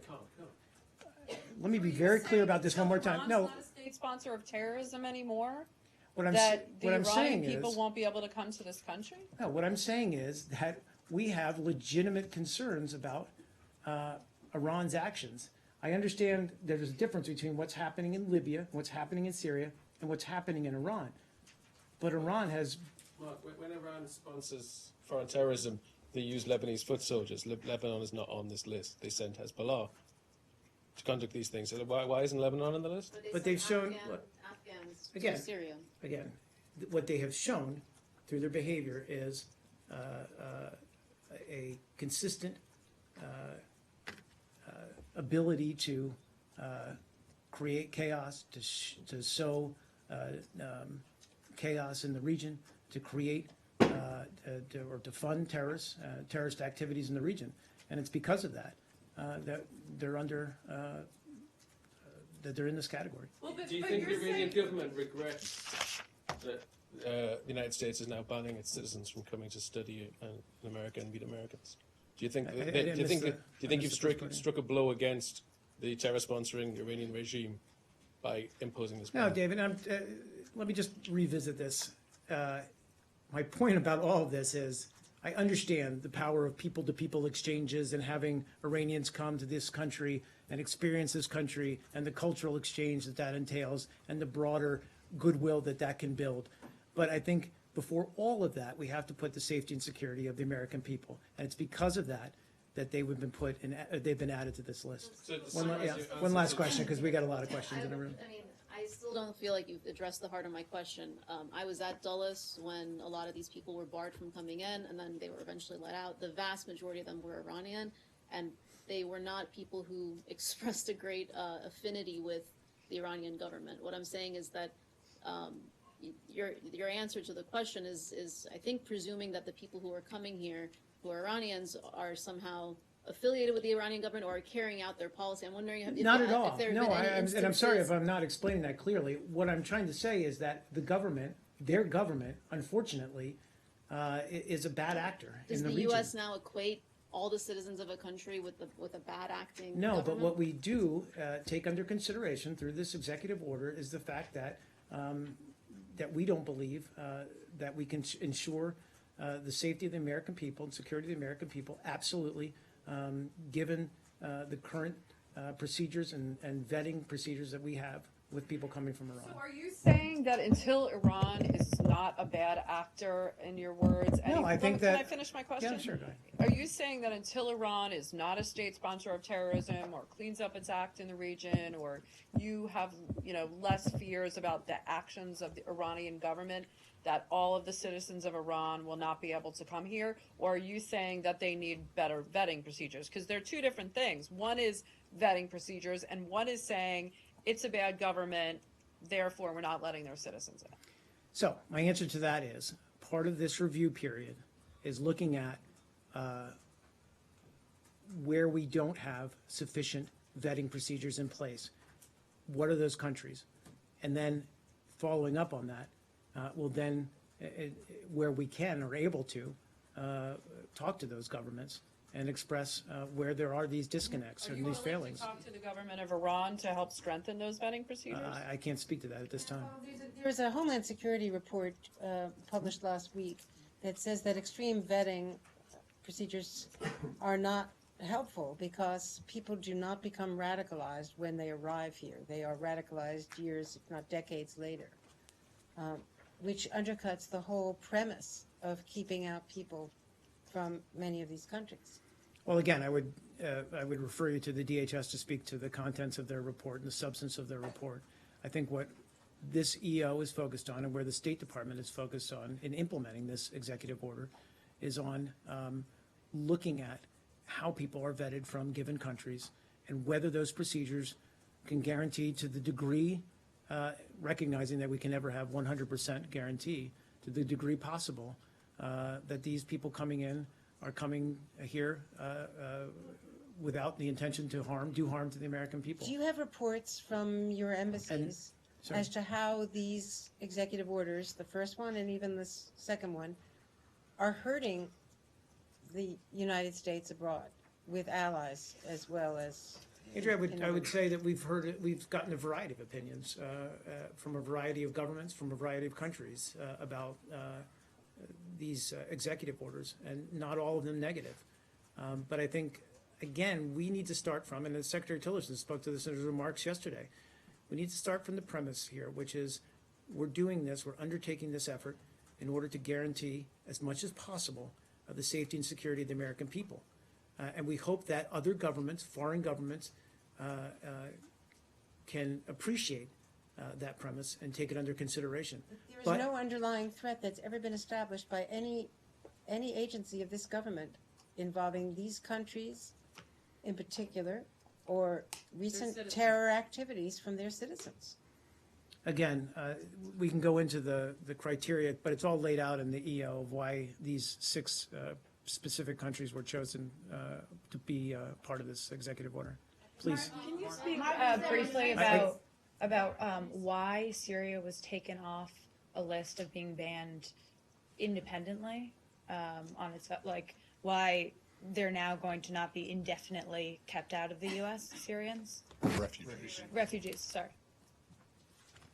let me be very clear about this one more time. No, Iran's not a state sponsor of terrorism anymore? what I'm That the what I'm Iranian saying people is, won't be able to come to this country? no, what I'm saying is that we have legitimate concerns about Iran's actions. I understand there's a difference between what's happening in Libya, what's happening in Syria, and what's happening in Iran. But Iran has, Mark, when Iran sponsors foreign terrorism, they use Lebanese foot soldiers. Lebanon is not on this list. They sent Hezbollah to conduct these things. So why isn't Lebanon on the list? but they've shown, look, Afghans Again. to Syria. again, what they have shown through their behavior is a consistent ability to create chaos, to sow chaos in the region, to create or to fund terrorist activities in the region. And it's because of that that they're under that they're in this category. Do you think the Iranian government regrets that the United States is now banning its citizens from coming to study in America and meet Americans? Do you think I didn't do you think miss that, the- do you think I you've missed the first part, yeah. struck a blow against the terror sponsoring Iranian regime by imposing this No, ban? David, let me just revisit this. My point about all of this is I understand the power of people-to-people exchanges and having Iranians come to this country and experience this country and the cultural exchange that that entails and the broader goodwill that that can build. But I think before all of that, we have to put the safety and security of the American people. And it's because of that that they've been added to this list. So to One summarize your one last answer to- question, because we got a lot of questions in the room. I mean, I still don't feel like you've addressed the heart of my question. I was at Dulles when a lot of these people were barred from coming in, and then they were eventually let out. The vast majority of them were Iranian, and they were not people who expressed a great affinity with the Iranian government. What I'm saying is that your answer to the question is I think presuming that the people who are coming here, who are Iranians, are somehow affiliated with the Iranian government or are carrying out their policy. I'm wondering if Not at if all. there have No, been any and I'm sorry if instances- I'm not explaining that clearly. What I'm trying to say is that the government, their government, unfortunately, is a bad actor Does in the the region. U.S. now equate all the citizens of a country with a bad acting No, but government? what we do take under consideration through this executive order is the fact that that we don't believe that we can ensure the safety of the American people and security of the American people absolutely, given the current procedures and vetting procedures that we have with people coming from Iran. So are you saying that until Iran is not a bad actor, in your words? No, I think Can I that- finish my question? Yeah, sure, go ahead. Are you saying that until Iran is not a state sponsor of terrorism or cleans up its act in the region, or you have, less fears about the actions of the Iranian government, that all of the citizens of Iran will not be able to come here? Or are you saying that they need better vetting procedures? Because they're two different things. One is vetting procedures, and one is saying it's a bad government, therefore we're not letting their citizens in. So my answer to that is part of this review period is looking at where we don't have sufficient vetting procedures in place. What are those countries? And then following up on that, we'll then, where we can or able to, talk to those governments and express where there are these disconnects Are and you these willing failings. to talk to the government of Iran to help strengthen those vetting procedures? I can't speak to that at this time. There's a Homeland Security report published last week that says that extreme vetting procedures are not helpful because people do not become radicalized when they arrive here. They are radicalized years, if not decades later, which undercuts the whole premise of keeping out people from many of these countries. Well, again, I would refer you to the DHS to speak to the contents of their report and the substance of their report. I think what this EO is focused on and where the State Department is focused on in implementing this executive order is on looking at how people are vetted from given countries and whether those procedures can guarantee to the degree, recognizing that we can never have 100% guarantee, to the degree possible, that these people coming in are coming here without the intention to do harm to the American people. Do you have reports from your embassies as to how these executive orders, the first one and even the second one, are hurting the United States abroad with allies as well as? Andrea, I would say that we've gotten a variety of opinions from a variety of governments, from a variety of countries about these executive orders, and not all of them negative. But I think, again, we need to start from, and as Secretary Tillerson spoke to this in his remarks yesterday, we need to start from the premise here, which is we're doing this, we're undertaking this effort in order to guarantee as much as possible the safety and security of the American people. And we hope that other governments, foreign governments, can appreciate that premise and take it under consideration. There's no underlying threat that's ever been established by any agency of this government involving these countries in particular, or recent terror activities from their citizens. Again, we can go into the criteria, but it's all laid out in the EO of why these 6 specific countries were chosen to be part of this executive order. Please. Can you speak briefly about why Syria was taken off a list of being banned independently on its, like, why they're now going to not be indefinitely kept out of the U.S., Syrians? Refugees, sorry.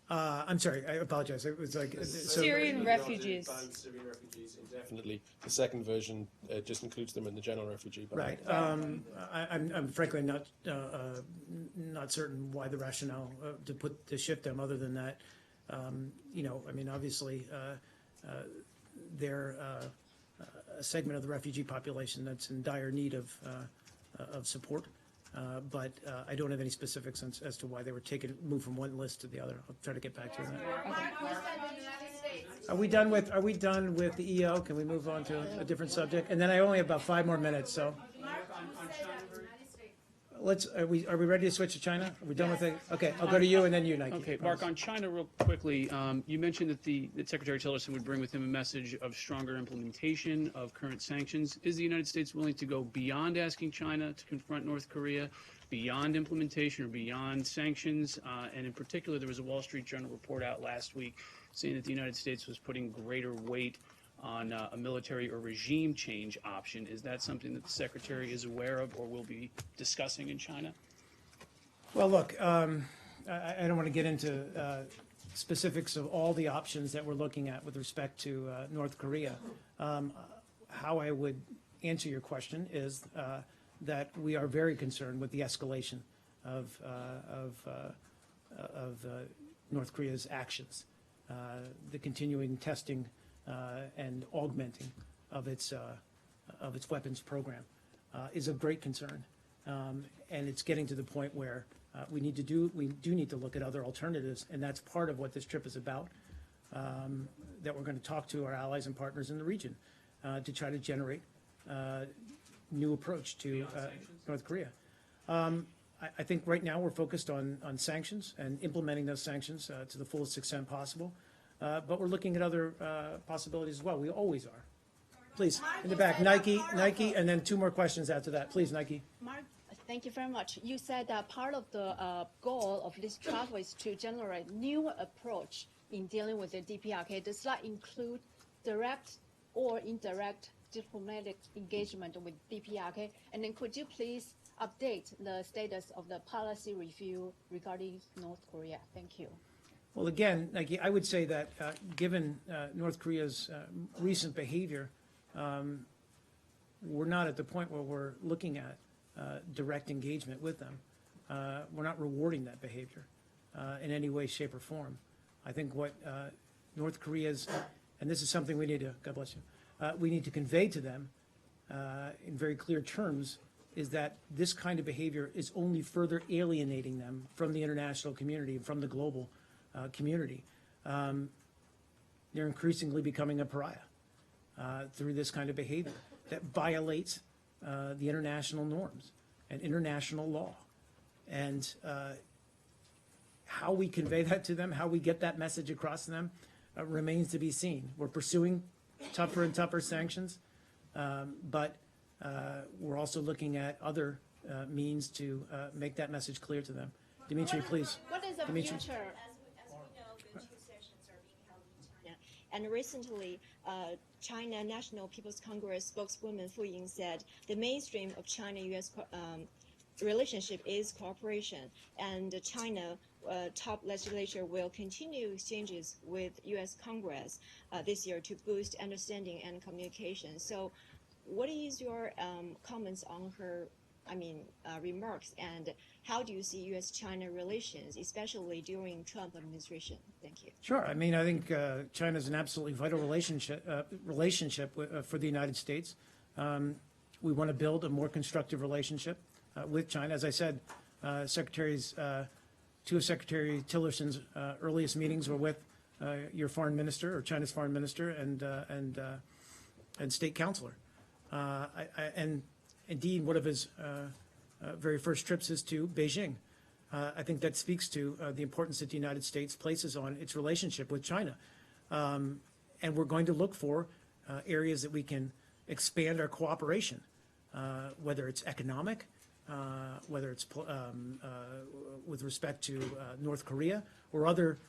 I'm sorry, I apologize. It was like Syrian refugees. Ban Syrian refugees indefinitely. The second version just includes them in the general refugee ban. Right. I'm frankly not certain why the rationale to shift them, other than that, you know, I mean, obviously, they're a segment of the refugee population that's in dire need of support. But I don't have any specifics as to why they were moved from one list to the other. I'll try to get back to you on that. Are we done with the EO? Can we move on to a different subject? And then I only have about 5 more minutes, so. Are we ready to switch to China? Are we done with it? Okay, I'll go to you and then you, Nike. Okay, Mark, on China real quickly, you mentioned that Secretary Tillerson would bring with him a message of stronger implementation of current sanctions. Is the United States willing to go beyond asking China to confront North Korea, beyond implementation or beyond sanctions? And in particular, there was a Wall Street Journal report out last week saying that the United States was putting greater weight on a military or regime change option. Is that something that the Secretary is aware of or will be discussing in China? Well, look, I don't want to get into specifics of all the options that we're looking at with respect to North Korea. How I would answer your question is that we are very concerned with the escalation of North Korea's actions, the continuing testing and augmenting of its weapons program is of great concern, and it's getting to the point where we do need to look at other alternatives, and that's part of what this trip is about. That we're going to talk to our allies and partners in the region to try to generate new approach to North Korea. I think right now we're focused on sanctions and implementing those sanctions to the fullest extent possible. But we're looking at other possibilities as well. We always are. Please, in the back, Nike, and then 2 more questions after that. Please, Nike. Mark, thank you very much. You said that part of the goal of this travel is to generate new approach in dealing with the DPRK. Does that include direct or indirect diplomatic engagement with DPRK? And then could you please update the status of the policy review regarding North Korea? Thank you. Well, again, like, I would say that given North Korea's recent behavior, we're not at the point where we're looking at direct engagement with them. We're not rewarding that behavior in any way, shape, or form. I think what North Korea's, and this is something we need to, God bless you, we need to convey to them in very clear terms, is that this kind of behavior is only further alienating them from the international community and from the global community. They're increasingly becoming a pariah through this kind of behavior that violates the international norms and international law. And how we convey that to them, how we get that message across to them, remains to be seen. We're pursuing tougher and tougher sanctions, but we're also looking at other means to make that message clear to them. Dimitri, please. What is the Dimitri. future? And recently, China National People's Congress spokeswoman Fu Ying said the mainstream of China-U.S. Relationship is cooperation, and China top legislature will continue exchanges with U.S. Congress this year to boost understanding and communication. So what is your comments on her remarks, and how do you see U.S.-China relations, especially during Trump administration? Thank you. Sure. I mean, I think China is an absolutely vital relationship for the United States. We want to build a more constructive relationship with China. As I said, two of Secretary Tillerson's earliest meetings were with your foreign minister, or China's foreign minister, and state counselor. And indeed, one of his very first trips is to Beijing. I think that speaks to the importance that the United States places on its relationship with China. And we're going to look for areas that we can expand our cooperation, whether it's economic, whether it's with respect to North Korea or other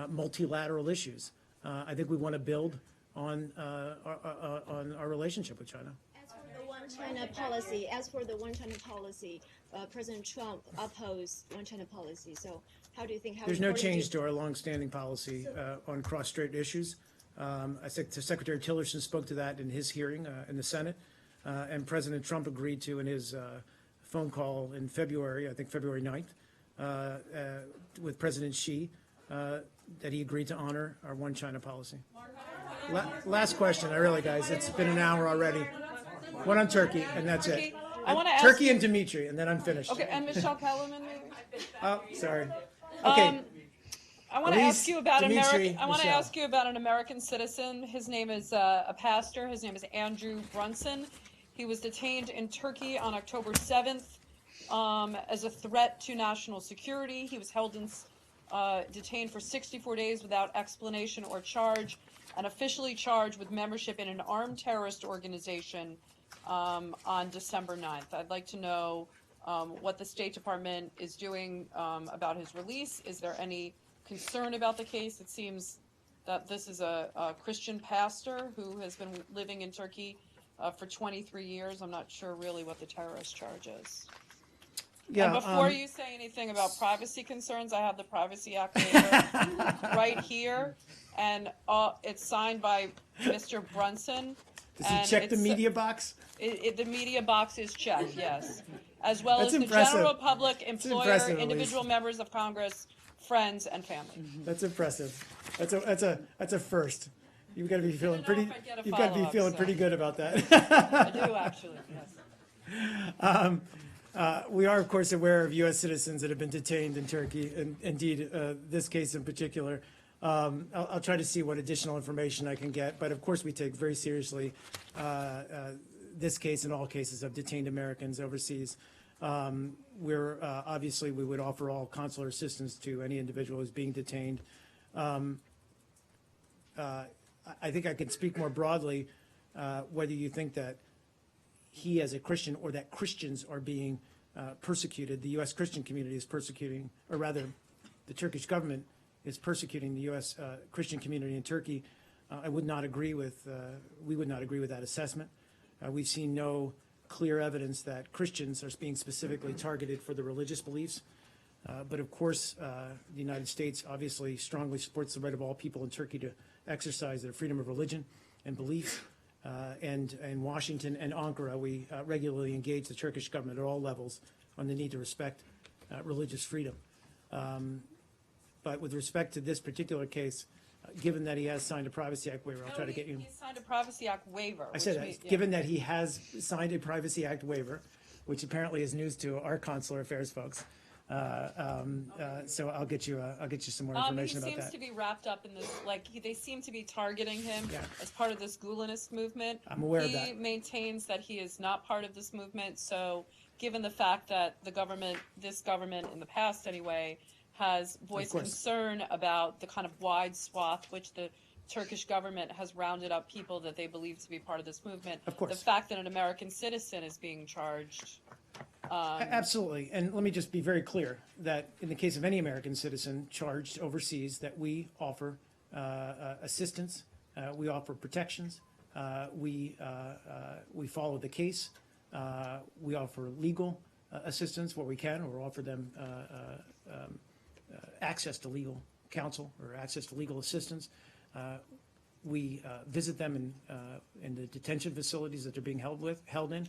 multilateral issues. I think we want to build on our relationship with China. As for the one China policy, President Trump opposed one China policy. So how do you think? There's no change to our longstanding policy on cross-strait issues. I think Secretary Tillerson spoke to that in his hearing in the Senate, and President Trump agreed to in his phone call in February, I think February 9th, with President Xi, that he agreed to honor our one China policy. Last question, guys, it's been an hour already. One on Turkey, and that's it. I want to ask Turkey you, and Dimitri, and then I'm finished. Okay, and Michelle Kellerman, maybe? Oh, sorry. Okay. I want to ask you about Dimitri, I want to Michelle. ask you about an American citizen. His name is a pastor. His name is Andrew Brunson. He was detained in Turkey on October 7th as a threat to national security. He was held in, detained for 64 days without explanation or charge, and officially charged with membership in an armed terrorist organization on December 9th. I'd like to know what the State Department is doing about his release. Is there any concern about the case? It seems that this is a Christian pastor who has been living in Turkey for 23 years. I'm not sure really what the terrorist charge is. Yeah, and before you say anything about privacy concerns, I have the Privacy Act waiver right here, and it's signed by Mr. Brunson. Does he check the media box? The media box is checked, yes, as well That's as impressive. the general public, employer, impressive, individual members of Congress, friends, and family. That's impressive. That's a first. You've got to be feeling pretty. if I get a You've got to be follow-up, feeling so. pretty good about that. I do actually, yes. We are, of course, aware of U.S. citizens that have been detained in Turkey, and indeed, this case in particular. I'll try to see what additional information I can get, but of course, we take very seriously this case and all cases of detained Americans overseas. We're obviously, we would offer all consular assistance to any individual who's being detained. I think I could speak more broadly whether you think that he as a Christian or that Christians are being persecuted. The U.S. Christian community is persecuting, or rather the Turkish government is persecuting the U.S. Christian community in Turkey. I would not agree with, we would not agree with that assessment. We've seen no clear evidence that Christians are being specifically targeted for their religious beliefs. But of course, the United States obviously strongly supports the right of all people in Turkey to exercise their freedom of religion and belief. And in Washington and Ankara, we regularly engage the Turkish government at all levels on the need to respect religious freedom. But with respect to this particular case, given that he has signed a Privacy Act waiver, I'll try to get you. He signed a Privacy Act waiver. I said which that. Given that he has signed a Privacy Act waiver, which apparently is news to our consular affairs folks. So I'll get you some more information about he that. seems to be wrapped up in this, they seem to be targeting him Yeah. as part of this Gulenist movement. I'm aware of He that. maintains that he is not part of this movement, so given the fact that this government in the past anyway, has voiced course. concern about the kind of wide swath which the Turkish government has rounded up people that they believe to be part of this movement. Of course. The fact that an American citizen is being charged. Absolutely. And let me just be very clear that in the case of any American citizen charged overseas, that we offer assistance, we offer protections, we follow the case, we offer legal assistance where we can, or offer them access to legal counsel or access to legal assistance. We visit them in the detention facilities that they're being held in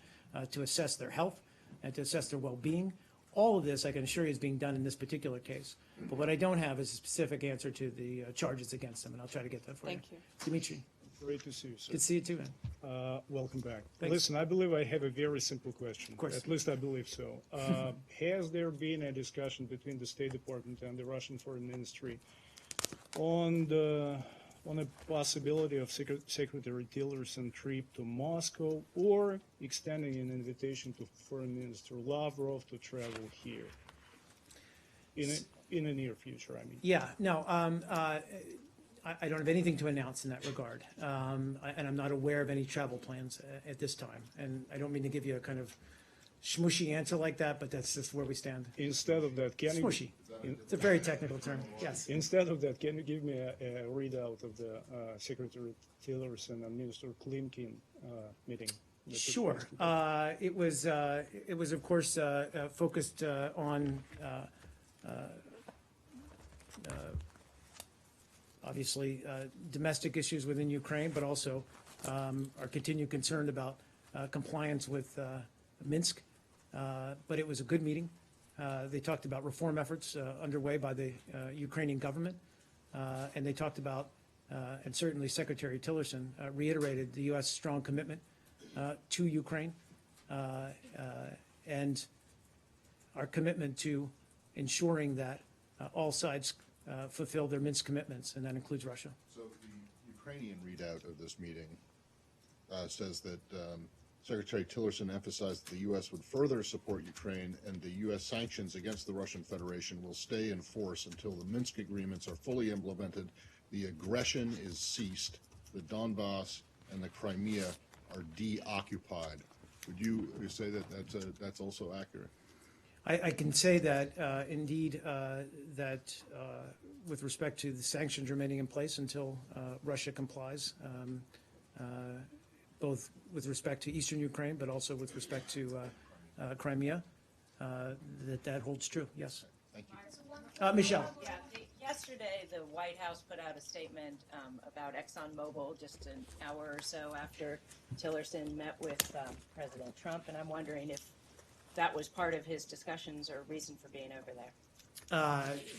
to assess their health and to assess their well-being. All of this, I can assure you, is being done in this particular case. But what I don't have is a specific answer to the charges against them, and I'll try to get that for Thank you. you. Dimitri, Great to see you, sir. good to see you too, man. Welcome back. Thanks. Listen, I believe I have a very simple question. Of course. At least I believe so. Has there been a discussion between the State Department and the Russian Foreign Ministry on the possibility of Secretary Tillerson trip to Moscow, or extending an invitation to Foreign Minister Lavrov to travel here in the near future? I mean. Yeah, no, I don't have anything to announce in that regard. And I'm not aware of any travel plans at this time. And I don't mean to give you a kind of smooshy answer like that, but that's just where we stand. Instead of that, can you... Smooshy. It's a very technical term, yes. Instead of that, can you give me a readout of the Secretary Tillerson and Minister Klimkin meeting? Sure. It was, of course, focused on obviously domestic issues within Ukraine, but also our continued concern about compliance with Minsk. But it was a good meeting. They talked about reform efforts underway by the Ukrainian government, and they talked about, and certainly Secretary Tillerson reiterated the U.S. strong commitment to Ukraine and our commitment to ensuring that all sides fulfill their Minsk commitments, and that includes Russia. So the Ukrainian readout of this meeting says that Secretary Tillerson emphasized that the U.S. would further support Ukraine, and the U.S. sanctions against the Russian Federation will stay in force until the Minsk agreements are fully implemented, the aggression is ceased, the Donbass and the Crimea are deoccupied. Would you say that that's also accurate? I can say that indeed that with respect to the sanctions remaining in place until Russia complies, both with respect to eastern Ukraine, but also with respect to Crimea, that holds true, yes. Thank you. Michelle. Yeah, yesterday the White House put out a statement about ExxonMobil just an hour or so after Tillerson met with President Trump, and I'm wondering if that was part of his discussions or reason for being over there.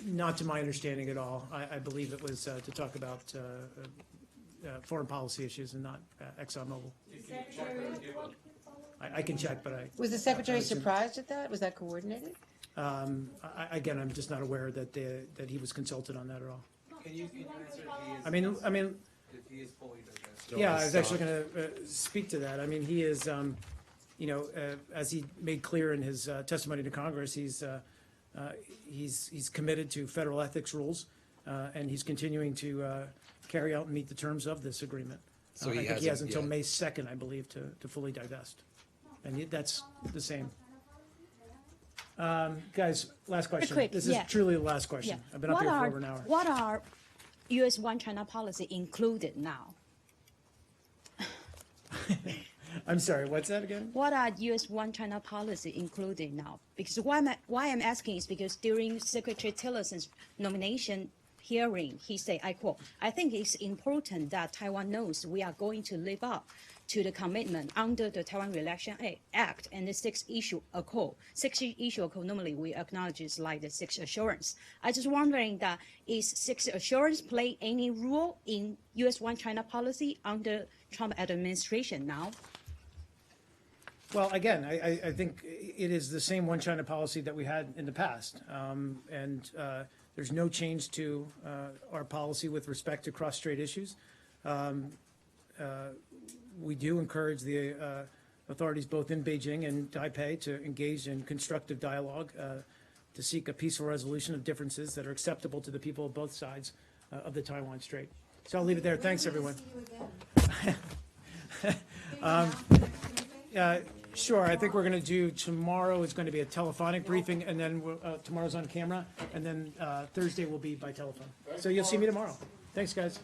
Not to my understanding at all. I believe it was to talk about foreign policy issues and not ExxonMobil. I can check, but I... Was the Secretary surprised at that? Was that coordinated? Again, I'm just not aware that he was consulted on that at all. Can you answer if I mean, if he is fully digested? yeah, I was actually going to speak to that. I mean, he is, you know, as he made clear in his testimony to Congress, he's committed to federal ethics rules, and he's continuing to carry out and meet the terms of this agreement. So I he think he has hasn't until yet. May 2nd, I believe, to fully divest. And that's the same. Guys, last question. quick, This yeah. is truly the last question. I've been up here for over an hour. What are U.S. one China policy included now? I'm sorry, what's that again? What are U.S. One China policy including now? Because why I'm asking is because during Secretary Tillerson's nomination hearing, he said, I quote, "I think it's important that Taiwan knows we are going to live up to the commitment under the Taiwan Relation Act and the Sixth Issue Accord." Sixth Issue Accord, normally we acknowledge is like the Sixth Assurance. I just wondering that is Sixth Assurance play any role in U.S. One China policy under Trump administration now? Well, again, I think it is the same one China policy that we had in the past. And there's no change to our policy with respect to cross-strait issues. We do encourage the authorities both in Beijing and Taipei to engage in constructive dialogue to seek a peaceful resolution of differences that are acceptable to the people of both sides of the Taiwan Strait. So I'll leave it there. Thanks, everyone. Sure, I think we're going to do tomorrow is going to be a telephonic briefing, and then tomorrow's on camera, and then Thursday will be by telephone. So you'll see me tomorrow. Thanks, guys.